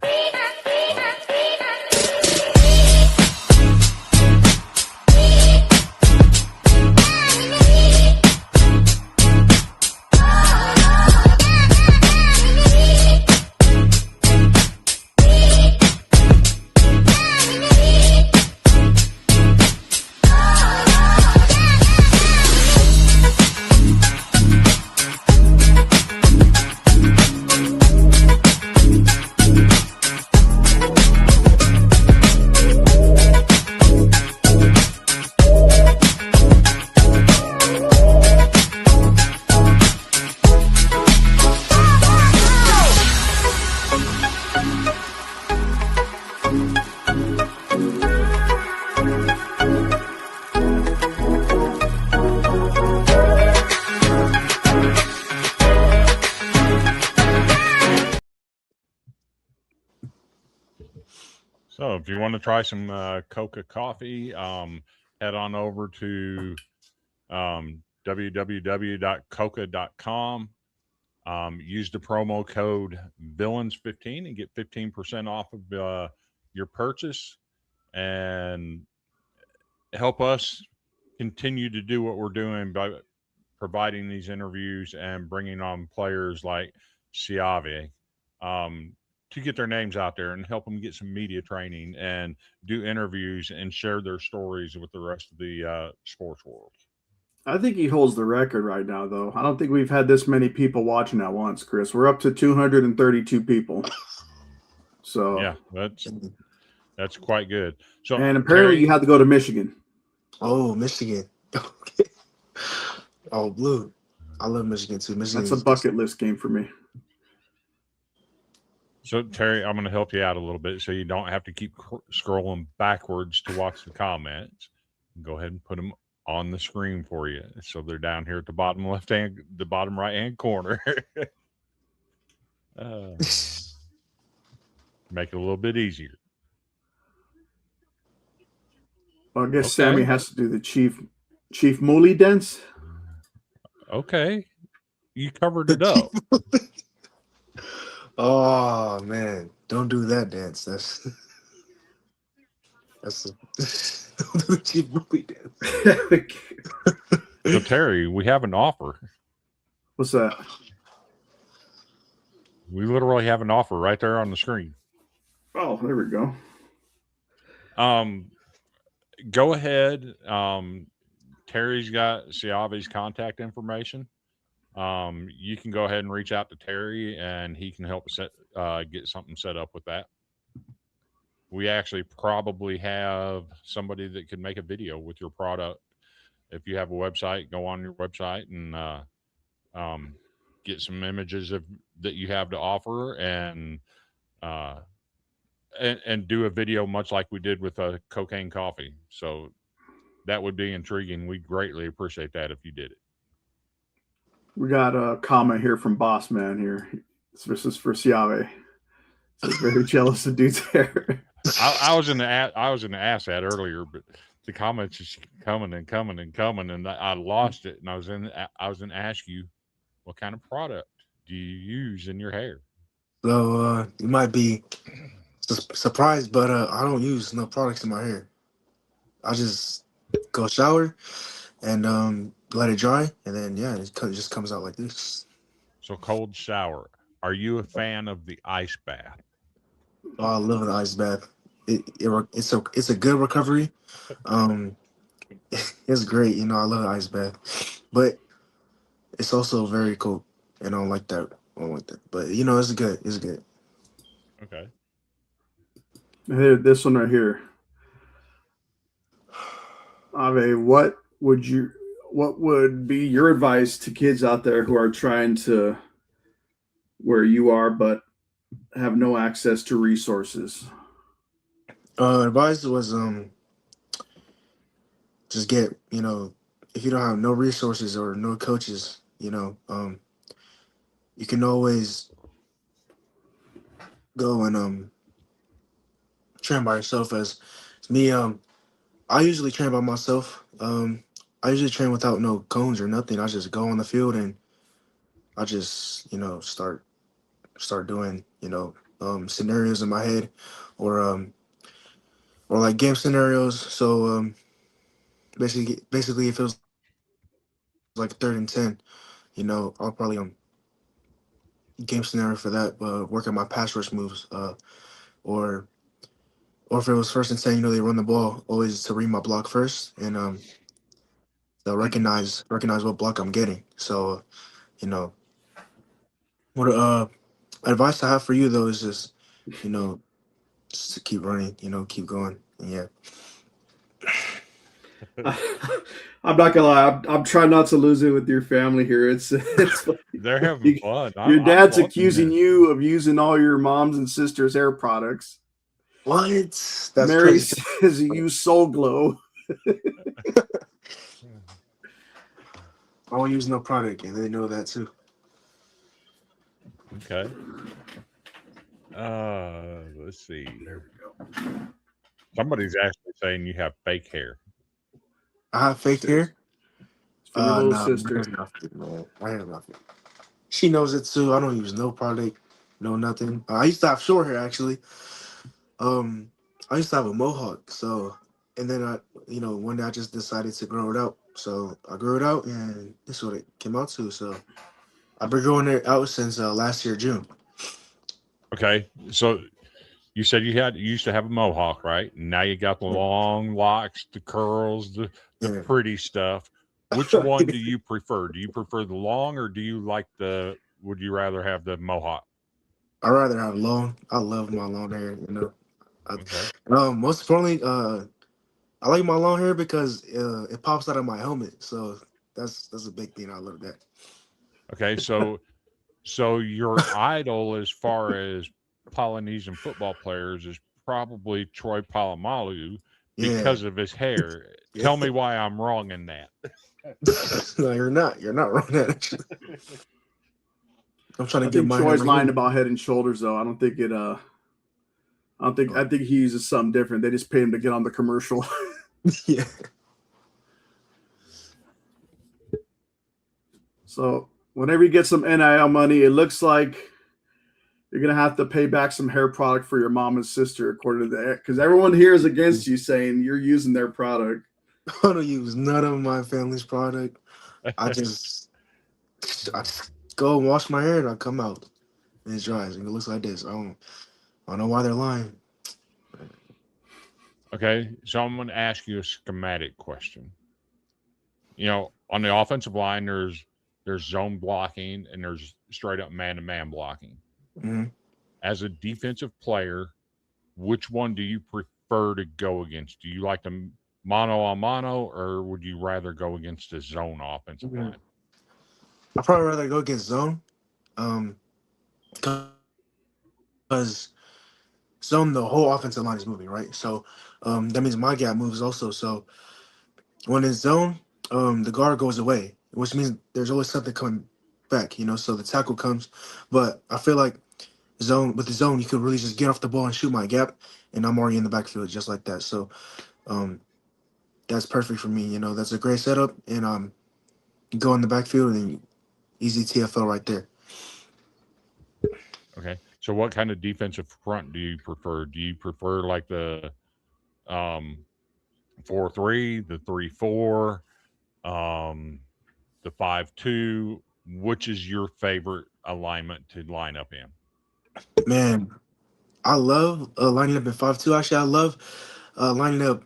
So if you want to try some Coca coffee, head on over to www.coca.com. Use the promo code Villains15 and get 15% off of your purchase, and help us continue to do what we're doing by providing these interviews and bringing on players like Siave, to get their names out there and help them get some media training and do interviews and share their stories with the rest of the sports world. I think he holds the record right now, though. I don't think we've had this many people watching at once, Chris. We're up to 232 people. So yeah, that's quite good. So, and apparently Terry, you have to go to Michigan. Oh, Michigan. Okay. Oh, blue. I love Michigan too. Michigan. That's a bucket list game for me. So, Terry, I'm going to help you out a little bit so you don't have to keep scrolling backwards to watch the comments. Go ahead and put them on the screen for you. So they're down here at the bottom the bottom right-hand corner. Make it a little bit easier. Well, I guess Sammy has to do the Chief Mooley dance. Okay. You covered it up. Oh man, don't do that dance. Don't do the Chief Mooley dance. So Terry, we have an offer. What's that? We literally have an offer right there on the screen. Oh, there we go. Go ahead. Terry's got Siave's contact information. You can go ahead and reach out to Terry, and he can help get something set up with that. We actually probably have somebody that could make a video with your product. If you have a website, go on your website and get some images that you have to offer, and do a video much like we did with cocaine coffee. So that would be intriguing. We greatly appreciate that if you did it. We got a comment here from Boss Man here. This is for Siave. So very jealous of dude's hair. I was in the ass ad earlier, but the comments just coming and coming and coming, and I lost it. And I was in ask you, what kind of product do you use in your hair? So you might be surprised, but I don't use no products in my hair. I just go shower and let it dry, and then it just comes out like this. So cold shower. Are you a fan of the ice bath? Oh, I love the ice bath. It's a good recovery. It's great. I love the ice bath, but it's also very cold. I don't like that. But it's good. It's good. Okay. Hey, this one right here. Ave, what would be your advice to kids out there who are trying to where you are but have no access to resources? Advice was just get, if you don't have no resources or no coaches, you can always go and train by yourself. As me, I usually train by myself. I usually train without no cones or nothing. I just go on the field and I just, start doing, scenarios in my head or like game scenarios. So basically if it was like 3rd and 10, I'll probably game scenario for that, work on my pass rush moves, or if it was 1st and 10, they run the ball, always to read my block first and they'll recognize what block I'm getting. So, what advice I have for you though is just, just to keep running, keep going. And yeah. I'm not gonna lie. I'm trying not to lose it with your family here. It's They're having fun. Your dad's accusing you of using all your mom's and sister's hair products. What? That's Mary crazy. says you use Soul Glow. I won't use no product, and they know that too. Okay. Let's see. There we go. Somebody's actually saying you have fake hair. I have fake hair. It's from your little No, my sister. hair's not fake, man. My hair's not fake. She knows it too. I don't use no product, no nothing. I used to have short hair actually. Um, I used to have a mohawk. So, and then one day I just decided to grow it out. So I grew it out, and this is what it came out to. So I've been growing it out since last year June. Okay, so you said you used to have a mohawk, right? Now you got the long locks, the curls, the Yeah. pretty stuff. Which one do you prefer? Do you prefer the long, or do you like the? Would you rather have the mohawk? I'd rather have long. I love my long hair. Okay. Most importantly, I like my long hair because it pops out of my helmet. So that's a big thing. I love that. Okay, so your idol as far as Polynesian football players is probably Troy Polamalu Yeah. because of his hair. Yeah. Tell me why I'm wrong in that. No, you're not. You're not wrong. Actually. I'm trying to I get think my hair Troy's like lying him. about Head and Shoulders though. I don't think it. I think he uses something different. They just paid him to get on the commercial. Yeah. So whenever you get some NIL money, it looks like you're gonna have to pay back some hair product for your mom and sister, according to that, because everyone here is against you, saying you're using their product. I don't use none of my family's product. I just, I just go and wash my hair and I come out and it dries and it looks like this. I don't know why they're lying. Okay, so I'm going to ask you a schematic question. On the offensive line, there's zone blocking and there's straight up man to man blocking. Hmm. As a defensive player, which one do you prefer to go against? Do you like the mano a mano, or would you rather go against a zone offensive line? I'd probably rather go against zone. Because zone, the whole offensive line is moving, right? So that means my gap moves also. So when it's zone, the guard goes away, which means there's always something coming back. So the tackle comes. But I feel like with the zone, you could really just get off the ball and shoot my gap, and I'm already in the backfield just like that. So um, that's perfect for me. That's a great setup, and you go in the backfield and easy TFL right there. Okay. So what kind of defensive front do you prefer? Do you prefer like the um 4-3, the 3-4, um the 5-2? Which is your favorite alignment to line up in? Man, I love lining up in 5-2. Actually, I love lining up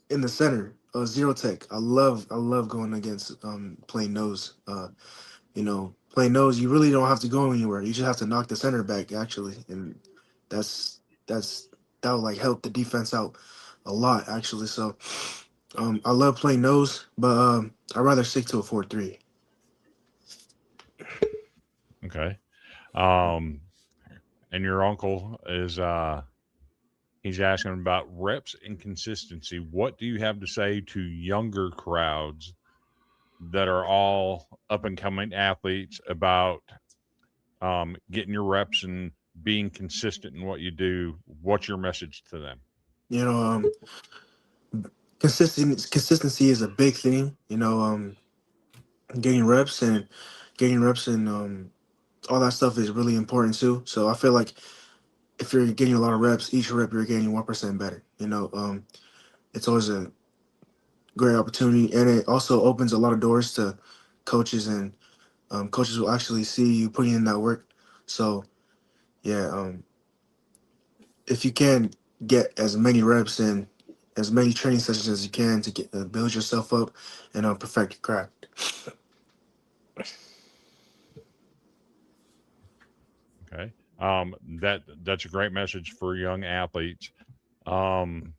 in the center, zero tech. I love going against playing nose. Playing nose, you really don't have to go anywhere. You just have to knock the center back actually, and that's that will like help the defense out a lot actually. So I love playing nose, but I'd rather stick to a 4-3. Okay. Um and your uncle is he's asking about reps and consistency. What do you have to say to younger crowds that are all up and coming athletes about getting your reps and being consistent in what you do? What's your message to them? You know, consistency is a big thing. Getting reps and all that stuff is really important too. So I feel like if you're getting a lot of reps, each rep you're getting 1% better. It's always a great opportunity, and it also opens a lot of doors to coaches, and coaches will actually see you putting in that work. So yeah, if you can get as many reps and as many training sessions as you can to get build yourself up and perfect your craft. Okay. That's a great message for young athletes. Um,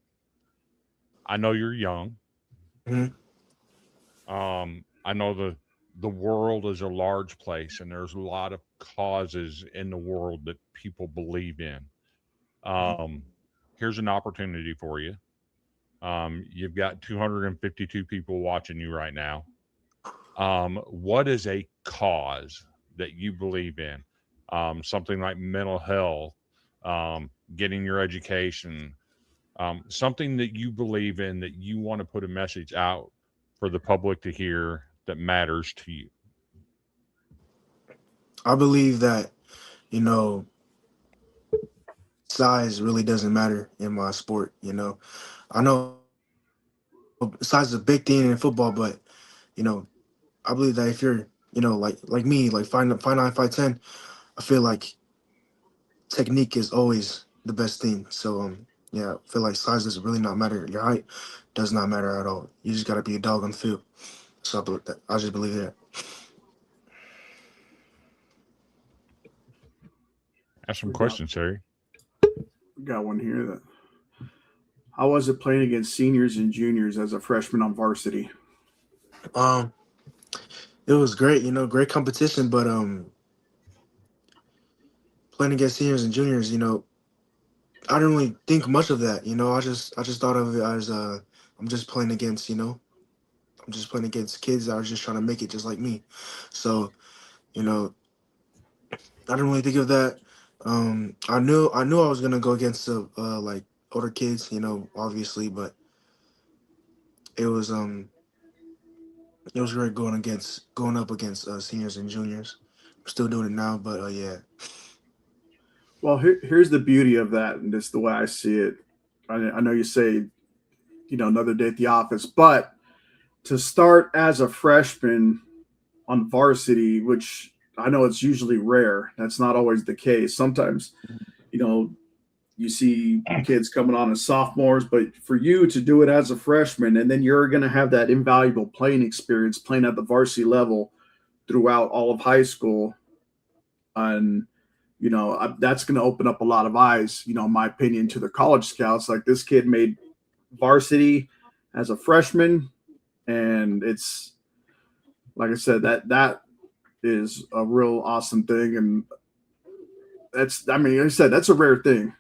I know you're young. Hmm. I know the world is a large place, and there's a lot of causes in the world that people believe in. Um, Here's an opportunity for you. You've got 252 people watching you right now. What is a cause that you believe in? Something like mental health, getting your education, something that you believe in that you want to put a message out for the public to hear that matters to you. I believe that, you know, size really doesn't matter in my sport. I know size is a big thing in football, but you know, I believe that if you're, like me, like 5'9", 5'10", I feel like technique is always the best thing. So yeah, I feel like size does really not matter. Your height does not matter at all. You just gotta be a dog on the field. So I just believe that. Ask some We got questions, Harry. we got one here. That how was it playing against seniors and juniors as a freshman on varsity? Um, it was great. Great competition, but playing against seniors and juniors, I didn't really think much of that. I just thought of it as I'm just playing against, I'm just playing against kids that are just trying to make it just like me. So, you know, I didn't really think of that. I knew I was gonna go against the like older kids, obviously, but it was um it was great going up against seniors and juniors. I'm still doing it now, but yeah. Well, here's the beauty of that, and this is the way I see it. I know you say, another day at the office, but to start as a freshman on varsity, which I know it's usually rare, that's not always the case. Sometimes, you know, you see kids coming on as sophomores, but for you to do it as a freshman, and then you're going to have that invaluable playing experience playing at the varsity level throughout all of high school. And that's going to open up a lot of eyes, in my opinion, to the college scouts. Like, this kid made varsity as a freshman, and it's, like I said, that is a real awesome thing. And like I said, that's a rare thing.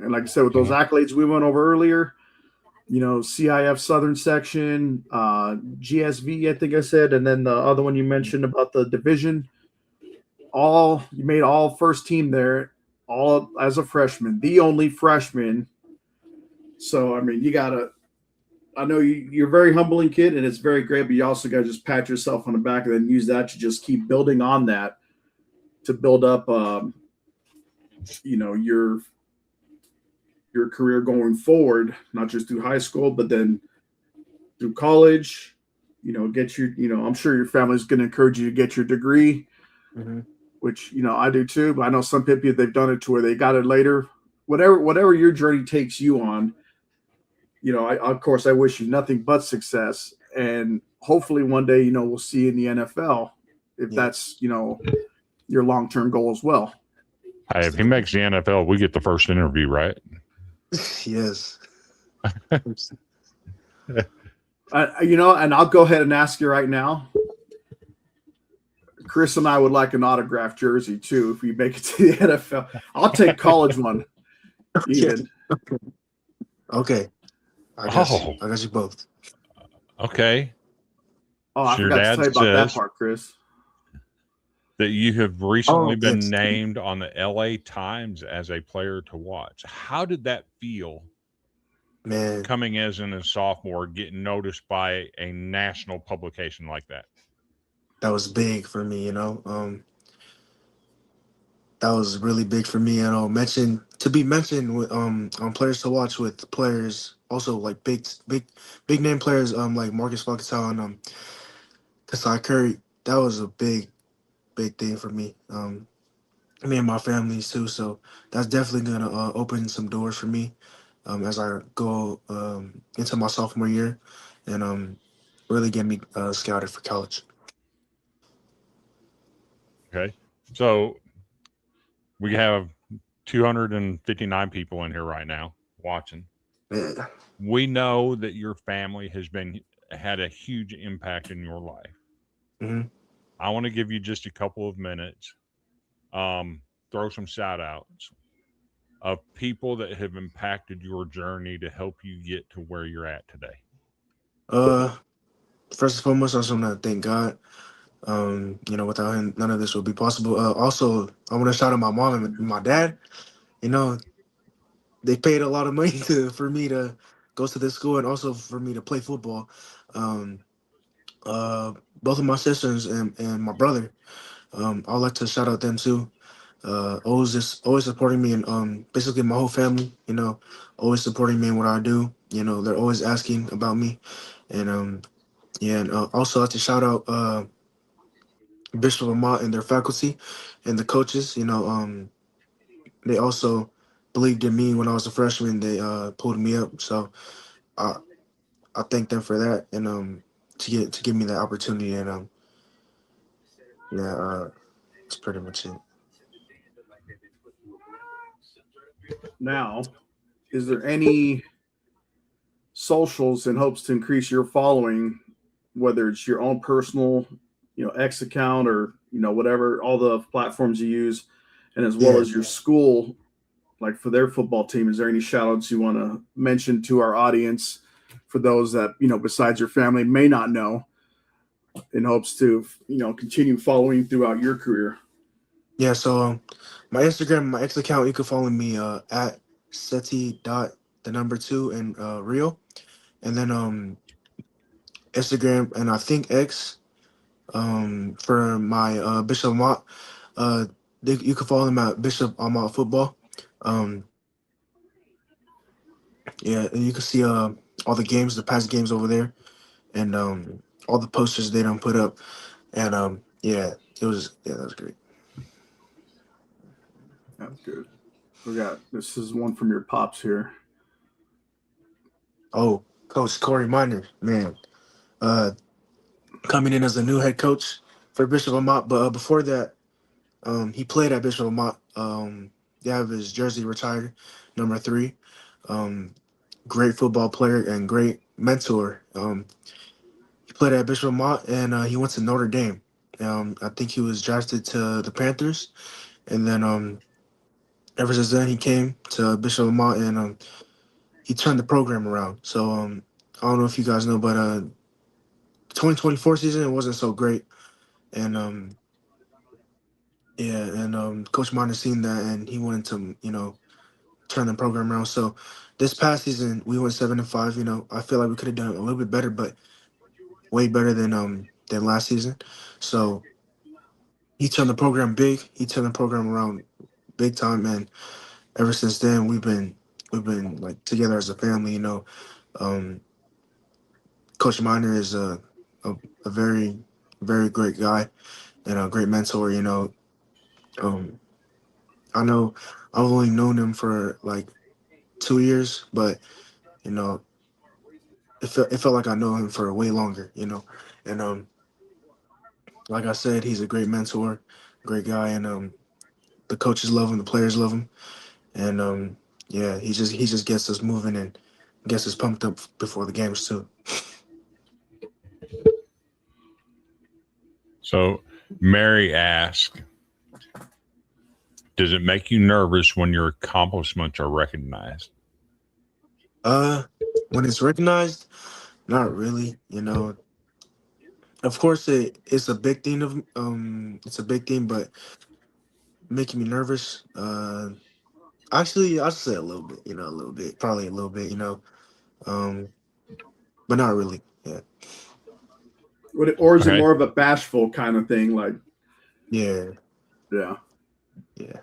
And like I said, with those Mhm. accolades we went over earlier, CIF Southern Section, GSV, I think I said, and then the other one you mentioned about the division, you made all first team there, all as a freshman, the only freshman. So, I mean, I know you're a very humbling kid, and it's very great, but you also got to just pat yourself on the back and then use that to just keep building on that to build up, your career going forward, not just through high school, but then through college. Get your, I'm sure your family's going to encourage you to get your degree, Hmm. which I do too. But I know some people, they've done it to where they got it later. Whatever your journey takes you on, of course, I wish you nothing but success, and hopefully one day, we'll see you in the NFL if Yeah. that's your long term goal as well. Hey, if he makes the NFL, we get the first interview, right? Yes. And I'll go ahead and ask you right now. Chris and I would like an autographed jersey too if we make it to the NFL. I'll take college one even. Okay. I got you. Oh, I got you both. okay. Oh, I So your forgot to tell dad you about that says part, Chris. that you have recently Oh, been yes. named on the LA Times as a player to watch. How did that feel Man, coming as a sophomore, getting noticed by a national publication like that? that was big for me, that was really big for me. To be mentioned with on players to watch with players also like big name players like Marcus Fakatau and Kasai Curry. That was a big thing for me. Me and my families too. So that's definitely gonna open some doors for me as I go into my sophomore year and really get me scouted for college. Okay. So we have 259 people in here right now watching. Yeah. We know that your family has had a huge impact in your life. Hmm. I want to give you just a couple of minutes. Throw some shout outs of people that have impacted your journey to help you get to where you're at today. Uh, First and foremost, I just want to thank God. Without him, none of this would be possible. Also, I want to shout out my mom and my dad. You know, they paid a lot of money for me to go to this school and also for me to play football. Um, Both of my sisters and my brother. I'd like to shout out them too. Always supporting me and basically my whole family. Always supporting me in what I do. They're always asking about me, and yeah, and also I'd like to shout out Bishop Amat and their faculty and the coaches. They also believed in me when I was a freshman. They pulled me up, so I I thank them for that and to give me that opportunity and yeah, that's pretty much it. Now, is there any socials in hopes to increase your following, whether it's your own personal, X account or whatever, all the platforms you use, and as well Yeah. as your school, like for their football team? Is there any shout outs you want to mention to our audience for those that besides your family may not know, in hopes to continue following throughout your career? Yeah, so my Instagram, my X account, you can follow me at Seti dot the number two and Rio. And then Instagram and I think X for my Bishop Amat. Uh you can follow them at Bishop Amat Football. Um yeah, and you can see all the games, the past games over there and all the posters they don't put up. And yeah, that was great. That's good. This is one from your pops here. Oh, Coach Corey Miner, man. Uh Coming in as a new head coach for Bishop Amat. But before that, he played at Bishop Amat. They have his jersey retired, number 3. Um, Great football player and great mentor. He played at Bishop Amat and he went to Notre Dame. I think he was drafted to the Panthers, and then ever since then he came to Bishop Amat and he turned the program around. So I don't know if you guys know, but 2024 season it wasn't so great, and yeah, and Coach Martin seen that, and he wanted to, turn the program around. So this past season, we went 7-5. I feel like we could have done a little bit better, but way better than last season. So he turned the program big. He turned the program around big time, and ever since then, we've been like together as a family. Um, Coach Miner is a a very very great guy and a great mentor. Um, I know I've only known him for like 2 years, but you know, it felt like I know him for way longer, And like I said, he's a great mentor, great guy, and the coaches love him, the players love him, and yeah, he just gets us moving and gets us pumped up before the games too. So, Mary asked, does it make you nervous when your accomplishments are recognized? Uh, when it's recognized, not really. Of course, it's a big thing it's a big thing, but making me nervous. Actually, I'll say a little bit. A little bit, probably a little bit. Um, but not really. Yeah, Or is it Okay. more of a bashful kind of thing? Like, yeah, yeah. yeah.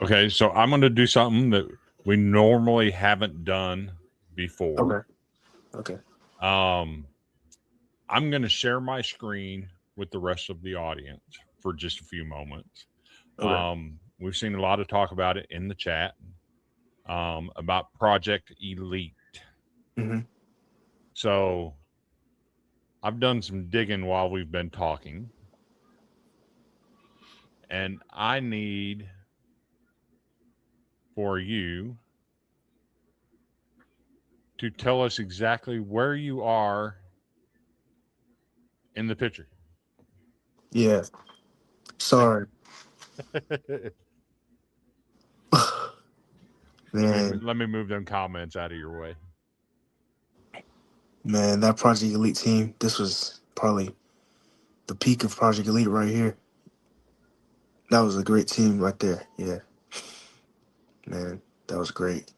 Okay. So, I'm going to do something that we normally haven't done before. Okay, okay, Um, I'm going to share my screen with the rest of the audience for just a few moments. okay. We've seen a lot of talk about it in the chat about Project Elite. Hmm. So I've done some digging while we've been talking, and I need for you to tell us exactly where you are in the picture. Yeah. Sorry, man. Let me move them comments out of your way. Man, that Project Elite team. This was probably the peak of Project Elite right here. That was a great team right there. Yeah, man. that was great.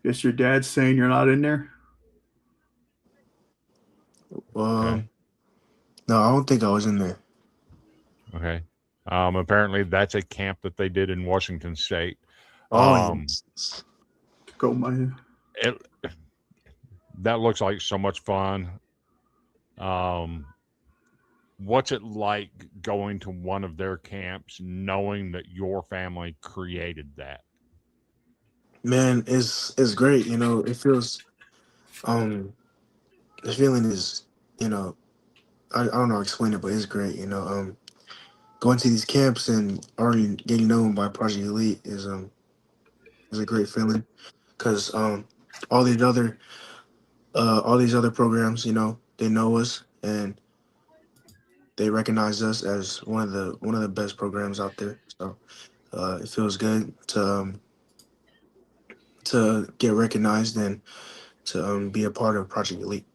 Guess your dad's saying you're not in there. Okay. No, I don't think I was in there. Okay. Apparently that's a camp that they did in Washington State. Oh, Yes. Go my. That looks like so much fun. What's it like going to one of their camps, knowing that your family created that? man, it's great. It feels the feeling is, I don't know how to explain it, but it's great. Going to these camps and already getting known by Project Elite is a great feeling because all these other programs, they know us and they recognize us as one of the best programs out there. So it feels good to get recognized and to be a part of Project Elite.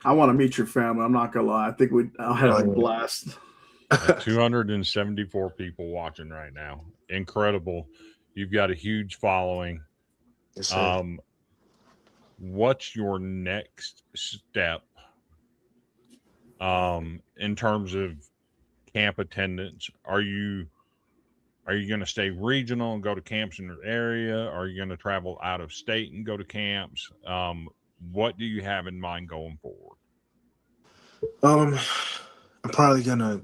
I want to meet your family. I'm not gonna lie. I think I'll have a blast. 274 people watching right now. Incredible. You've got a huge following. Yes, sir. What's your next step in terms of camp attendance? Are you going to stay regional and go to camps in your area? Are you going to travel out of state and go to camps? What do you have in mind going forward? I'm probably gonna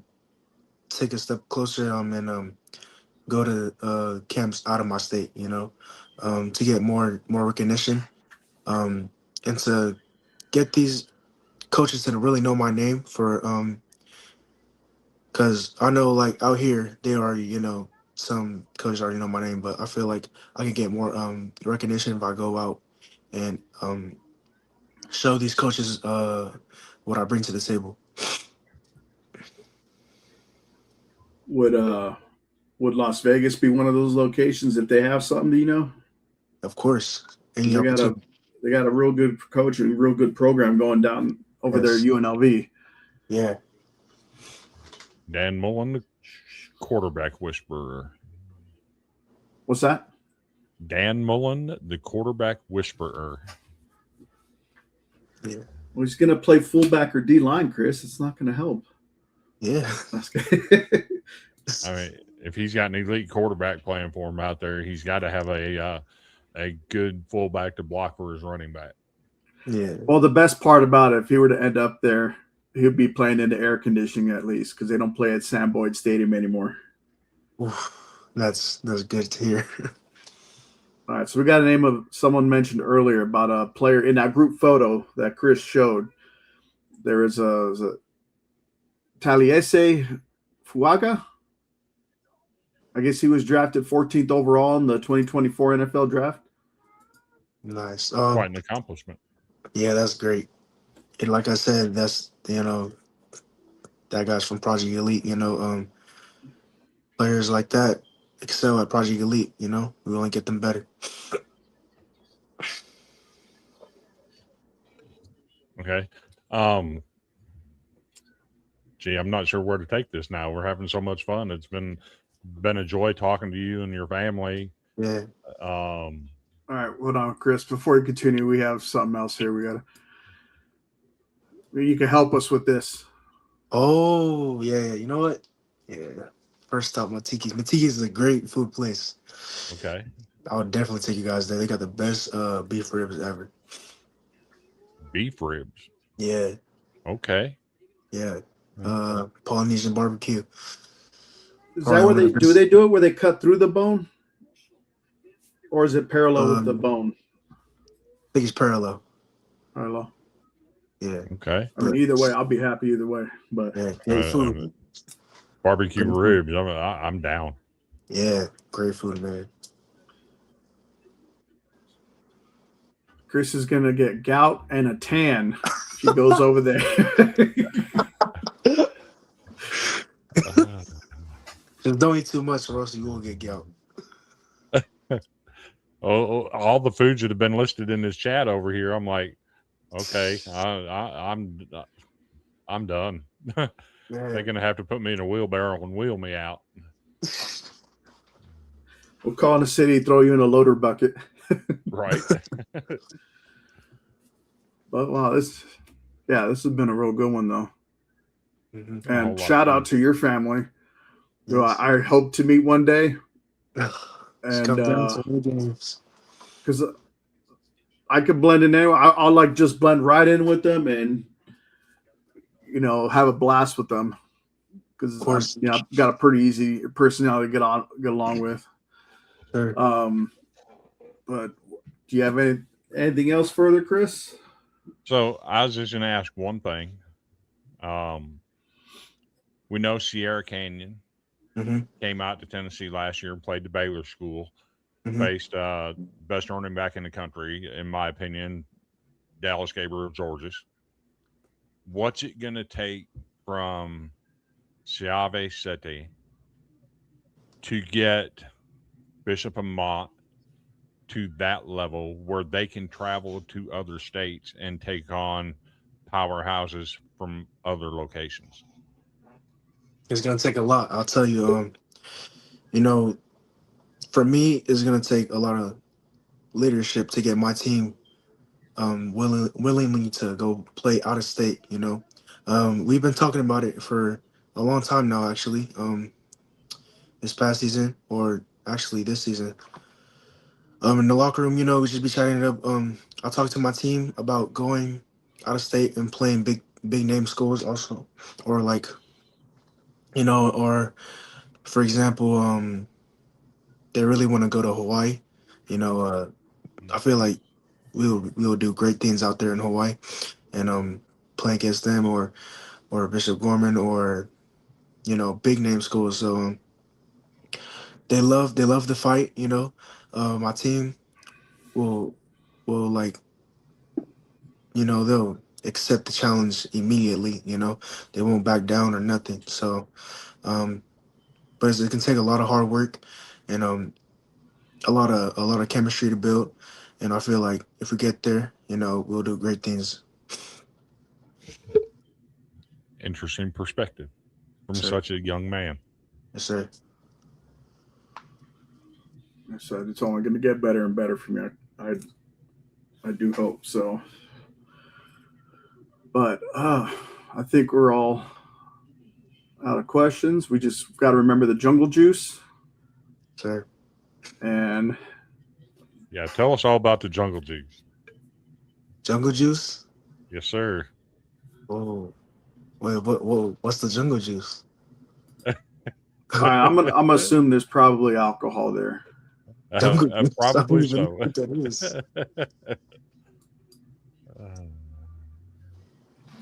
take a step closer and go to camps out of my state, to get more recognition, and to get these coaches to really know my name for because I know like out here they already, some coaches already know my name, but I feel like I can get more recognition if I go out and show these coaches what I bring to the table. Would Las Vegas be one of those locations if they have something? Do you know? Of course, any They got opportunity. a real good coach and real good program going down over there at UNLV. Yeah. Dan Mullen, the quarterback whisperer. What's that? Dan Mullen, the quarterback whisperer. Yeah. Well, he's going to play fullback or D line, Chris. It's not going to help. Yeah. I mean, if he's got an elite quarterback playing for him out there, he's got to have a good fullback to block for his running back. Yeah. Well, the best part about it, if he were to end up there, he'd be playing in the air conditioning at least because they don't play at Sam Boyd Stadium anymore. Oof, that's good to hear. All right, so we got a name of someone mentioned earlier about a player in that group photo that Chris showed. There is a Taliese Fuaga. I guess he was drafted 14th overall in the 2024 NFL draft. Nice. Quite an accomplishment. Yeah, that's great. And like I said, that's that guy's from Project Elite. Players like that excel at Project Elite. We only get them better. Okay. Gee, I'm not sure where to take this now. We're having so much fun. It's been a joy talking to you and your family. Yeah. All right, hold on, Chris. Before we continue, we have something else here. You can help us with this. Oh, yeah. You know what? Yeah. First stop, Matiki's. Matiki's is a great food place. Okay. I would definitely take you guys there. They got the best beef ribs ever. Beef ribs. Yeah. Okay. Yeah. Polynesian barbecue. Is that where they do it where they cut through the bone? Or is it parallel with the bone? I think it's parallel. Parallel. Yeah. Okay. I mean, either way, I'll be happy either way. But yeah, great food. Barbecue Great ribs. food. I'm down. Yeah, great food, man. Chris is gonna get gout and a tan if he goes over there. Just don't eat too much, or else you will get gout. Oh, all the foods that have been listed in this chat over here, I'm like, Okay, I'm done. They're Man. gonna have to put me in a wheelbarrow and wheel me out. We'll call in the city, throw you in a loader bucket. Right. But wow, this has been a real good one though. Mm-hmm. A whole And lot of shout out fun. to your family, who Yes. I hope to meet one day. Just And come down to the games. because I could blend in there, I'll like just blend right in with them and have a blast with them. Of Because course. I've got a pretty easy personality to get along with. Sure. But do you have anything else further, Chris? So I was just gonna ask one thing. Um, we know Sierra Canyon Mm-hmm. came out to Tennessee last year and played the Baylor School. Mm-hmm. Faced best running back in the country, in my opinion, Dallas Gabriel Georges. What's it going to take from Siave Seti to get Bishop Amat to that level where they can travel to other states and take on powerhouses from other locations? It's gonna take a lot. I'll tell you. You know, for me, it's gonna take a lot of leadership to get my team willingly to go play out of state. We've been talking about it for a long time now. Actually, this past season, or actually this season, in the locker room, we just be chatting it up. I talked to my team about going out of state and playing big name schools also, or like or for example, they really want to go to Hawaii. I feel like we'll do great things out there in Hawaii, and play against them or Bishop Gorman or big name schools. So they love the fight. My team will like they'll accept the challenge immediately. They won't back down or nothing. So um, but it can take a lot of hard work and a lot of chemistry to build. And I feel like if we get there, we'll do great things. Interesting perspective from So such a young man. yes, sir. So it's only going to get better and better for me. I do hope so. But I think we're all out of questions. We just got to remember the jungle juice. Sir. And Yeah, tell us all about the Jungle Juice. Jungle juice? Yes, sir. Oh, wait, what's the jungle juice? I'm gonna assume there's probably alcohol there. Jungle juice? I don't Probably even know so. what that is.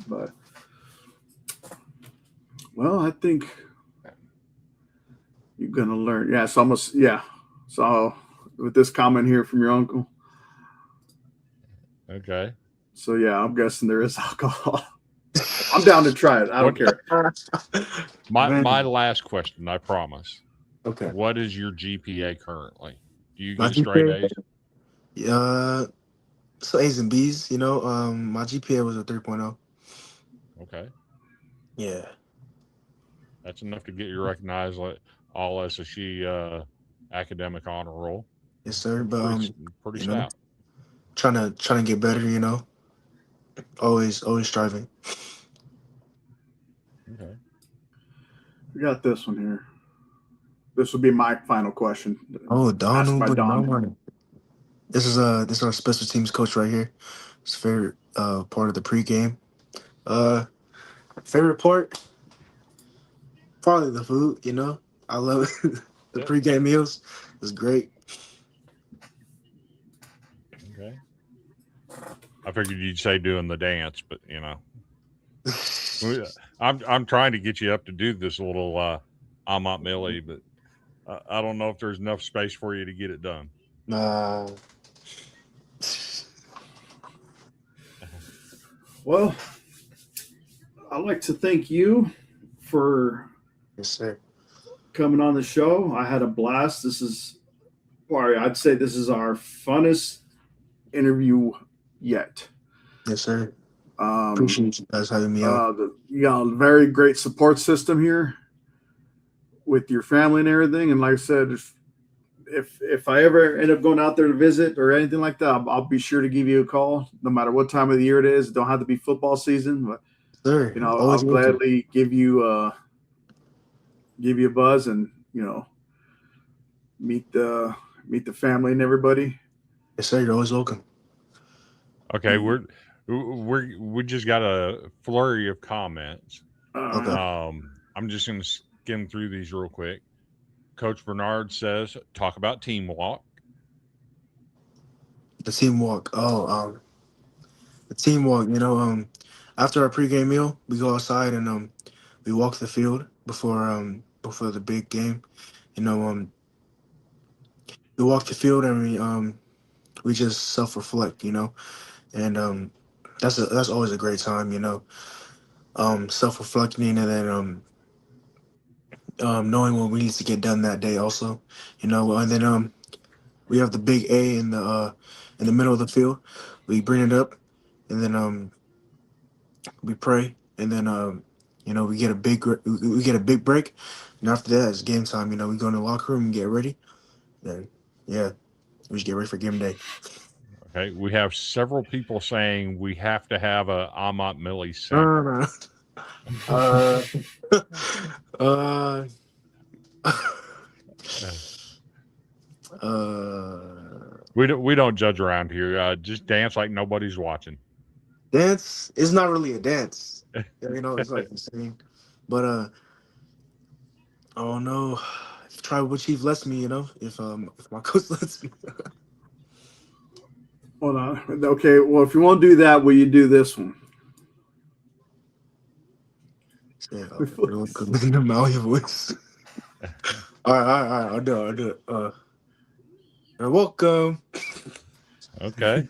But well, I think you're gonna learn. Yeah, so almost yeah. So with this comment here from your uncle. Okay. So yeah, I'm guessing there is alcohol. I'm down to try it. I don't care. My Man. last question, I promise. Okay. What is your GPA currently? Do you My get straight GPA? A's? So A's and B's, my GPA was a 3.0. Okay. Yeah. That's enough to get you recognized like all SSE academic honor roll. Yes, sir. But Pretty you know, stout. trying to get better, Always striving. Okay. We got this one here. This will be my final question. Oh, Asked Donald by Don. Bernard. This is our special teams coach right here. It's favorite part of the pregame. Favorite part, probably the food. I love it. The Yeah. pregame meals is great. Okay. I figured you'd say doing the dance, but I'm trying to get you up to do this little Amat Millie, but I don't know if there's enough space for you to get it done. Well, I'd like to thank you for Yes, sir. coming on the show. I had a blast. I'd say this is our funnest interview yet. Yes, sir. Um, Appreciate you guys having me on. you got a very great support system here with your family and everything. And like I said, if I ever end up going out there to visit or anything like that, I'll be sure to give you a call, no matter what time of the year it is. It don't have to be football season, but Sir, I'll always welcome. gladly give you a buzz and meet the family and everybody. Yes, sir. You're always welcome. Okay, we just got a flurry of comments. Okay. I'm just going to skim through these real quick. Coach Bernard says, "Talk about teamwork." The teamwork. The teamwork. After our pregame meal, we go outside and we walk the field before the big game. You know, we walk the field and we just self-reflect. And that's always a great time. Self-reflecting and then knowing what we need to get done that day also. And then we have the big A in the middle of the field. We bring it up, and then we pray, and then we get we get a big break, and after that it's game time. We go in the locker room and get ready. And yeah, we just get ready for game day. Okay, we have several people saying we have to have a Amat Millie No, segment. no, no. We don't judge around here. Just dance like nobody's watching. Dance is not really a dance. It's like the same. But I don't know. If Tribal Chief lets me, if my coach lets me. Hold on. Okay. Well, if you want to do that, will you do this one? Yeah, the Maui voice. All right. I'll do it. You're welcome. Okay,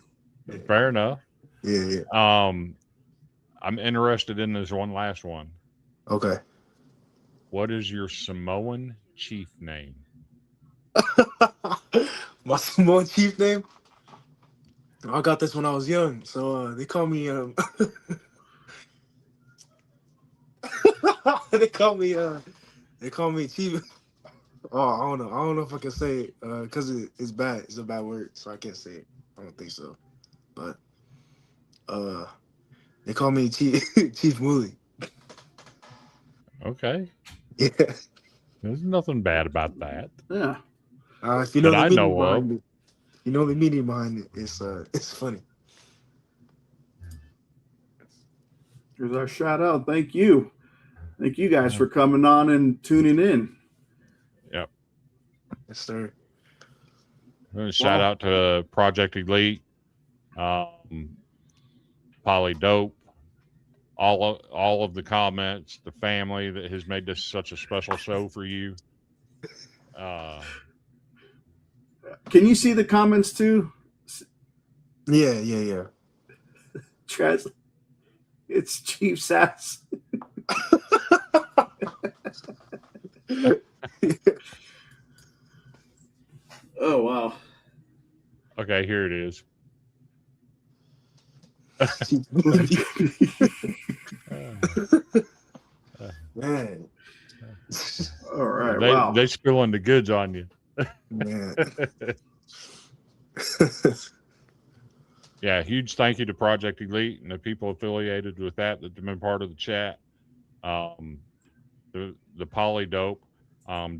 fair enough. Yeah. I'm interested in this one last one. Okay. What is your Samoan chief name? My Samoan chief name. I got this when I was young, so they call me they call me chief. Oh, I don't know. I don't know if I can say it because it's bad. It's a bad word, so I can't say it. I don't think so. But they call me Chief Chief Wooly. Okay, Yeah. there's nothing bad about that. Yeah. If you know That the I meaning know of. behind it, you know the meaning behind it. It's funny. Here's our shout out. Thank you. Thank you guys for coming on and tuning in. Yep. Yes, sir. Shout out to Project Elite, Poly Dope, all of the comments, the family that has made this such a special show for you. Can you see the comments too? Yeah. Trez, it's Chief Sass. Oh wow. Okay, here it is. Man. All right. Wow. They spilling the goods on you. Man. Yeah, huge thank you to Project Elite and the people affiliated with that have been part of the chat. The Poly Dope,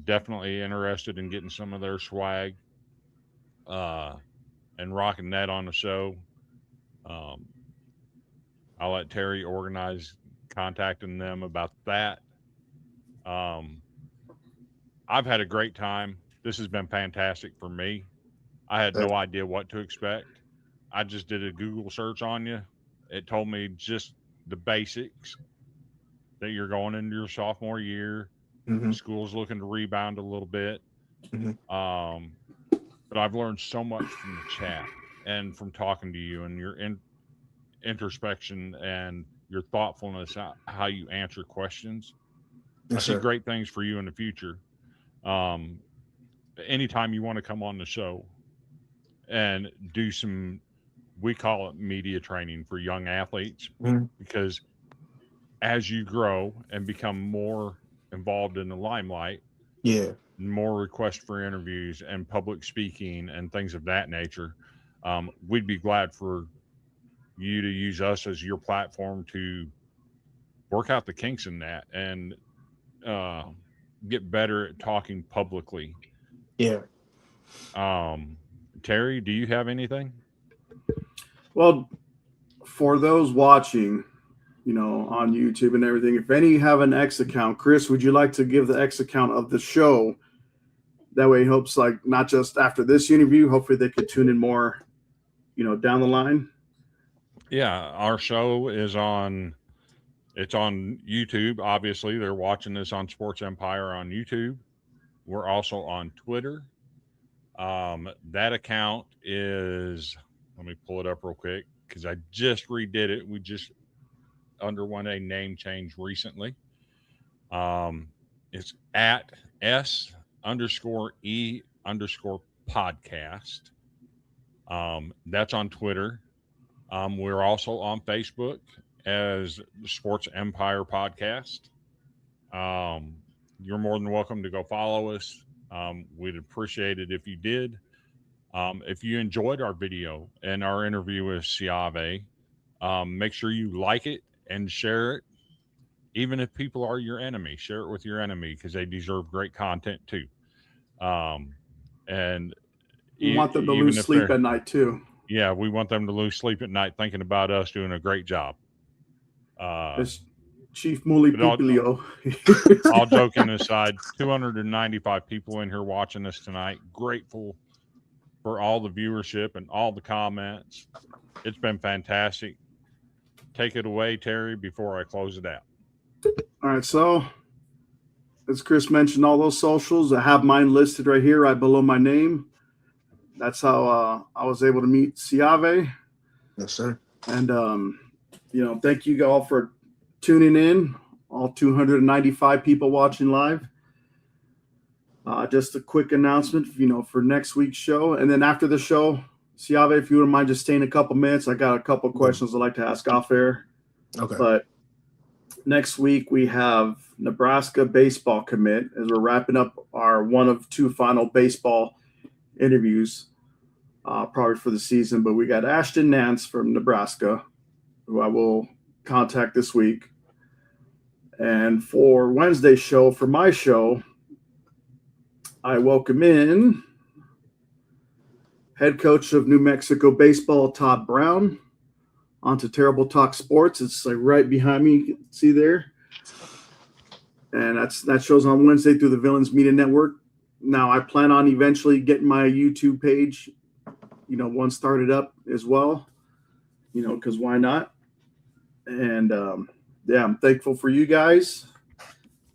definitely interested in getting some of their swag and rocking that on the show. I'll let Terry organize contacting them about that. I've had a great time. This has been fantastic for me. I had no idea what to expect. I just did a Google search on you. It told me just the basics that you're going into your sophomore year. Mm-hmm. School's looking to rebound a little bit. Mm-hmm. But I've learned so much from the chat and from talking to you and your introspection and your thoughtfulness, how you answer questions. Yes, I see sir. great things for you in the future. Anytime you want to come on the show and do some we call it media training for young athletes, Mhm. because as you grow and become more involved in the limelight, Yeah. more requests for interviews and public speaking and things of that nature, we'd be glad for you to use us as your platform to work out the kinks in that and uh, get better at talking publicly. Yeah. Um, Terry, do you have anything? Well, for those watching, on YouTube and everything, if any have an X account, Chris, would you like to give the X account of the show? That way, it helps, like, not just after this interview. Hopefully, they could tune in more, down the line. Yeah, our show is on. It's on YouTube. Obviously, they're watching this on Sports Empire on YouTube. We're also on Twitter. That account is. Let me pull it up real quick because I just redid it. We just underwent a name change recently. Um, it's at S_E_podcast. That's on Twitter. We're also on Facebook as the Sports Empire Podcast. Um, you're more than welcome to go follow us. We'd appreciate it if you did. If you enjoyed our video and our interview with Siave, make sure you like it and share it. Even if people are your enemy, share it with your enemy because they deserve great content too. Um, and We want them to even lose if sleep they're, at night too. yeah, we want them to lose sleep at night thinking about us doing a great job. It's Chief Muli But Pipilio. all joking aside, 295 people in here watching us tonight. Grateful for all the viewership and all the comments. It's been fantastic. Take it away, Terry, before I close it out. All right, so as Chris mentioned, all those socials, I have mine listed right here, right below my name. That's how I was able to meet Siave. Yes, sir. And, thank you all for tuning in, all 295 people watching live. Just a quick announcement, for next week's show. And then after the show, Siave, if you wouldn't mind just staying a couple minutes, I got a couple questions I'd like to ask off air. Okay. But next week we have Nebraska baseball commit as we're wrapping up our one of two final baseball interviews, probably for the season. But we got Ashton Nance from Nebraska, who I will contact this week. And for Wednesday's show, for my show, I welcome in head coach of New Mexico baseball, Todd Brown, onto Terrible Talk Sports. It's like right behind me, you can see there. And that shows on Wednesday through the Villains Media Network. Now I plan on eventually getting my YouTube page, one started up as well, because why not? And I'm thankful for you guys.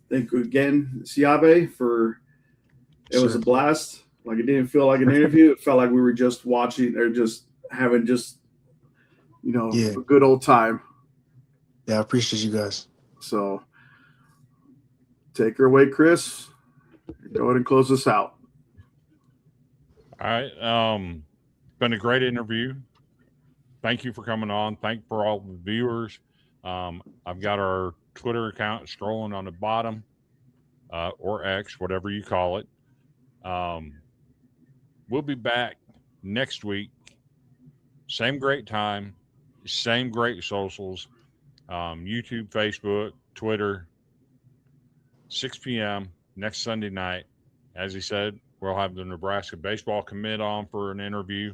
Thank you again, Siave, for it was a blast. Like, it didn't feel like an interview. It felt like we were just watching or just having a good old time. Yeah, I appreciate you guys. So take her away, Chris. Go ahead and close us out. All right. Been a great interview. Thank you for coming on. Thank for all the viewers. I've got our Twitter account scrolling on the bottom, or X, whatever you call it. We'll be back next week. Same great time, same great socials. YouTube, Facebook, Twitter, 6 p.m. next Sunday night. As he said, we'll have the Nebraska baseball commit on for an interview.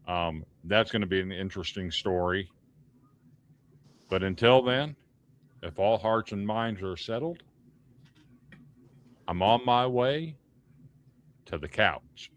That's going to be an interesting story. But until then, if all hearts and minds are settled, I'm on my way to the couch.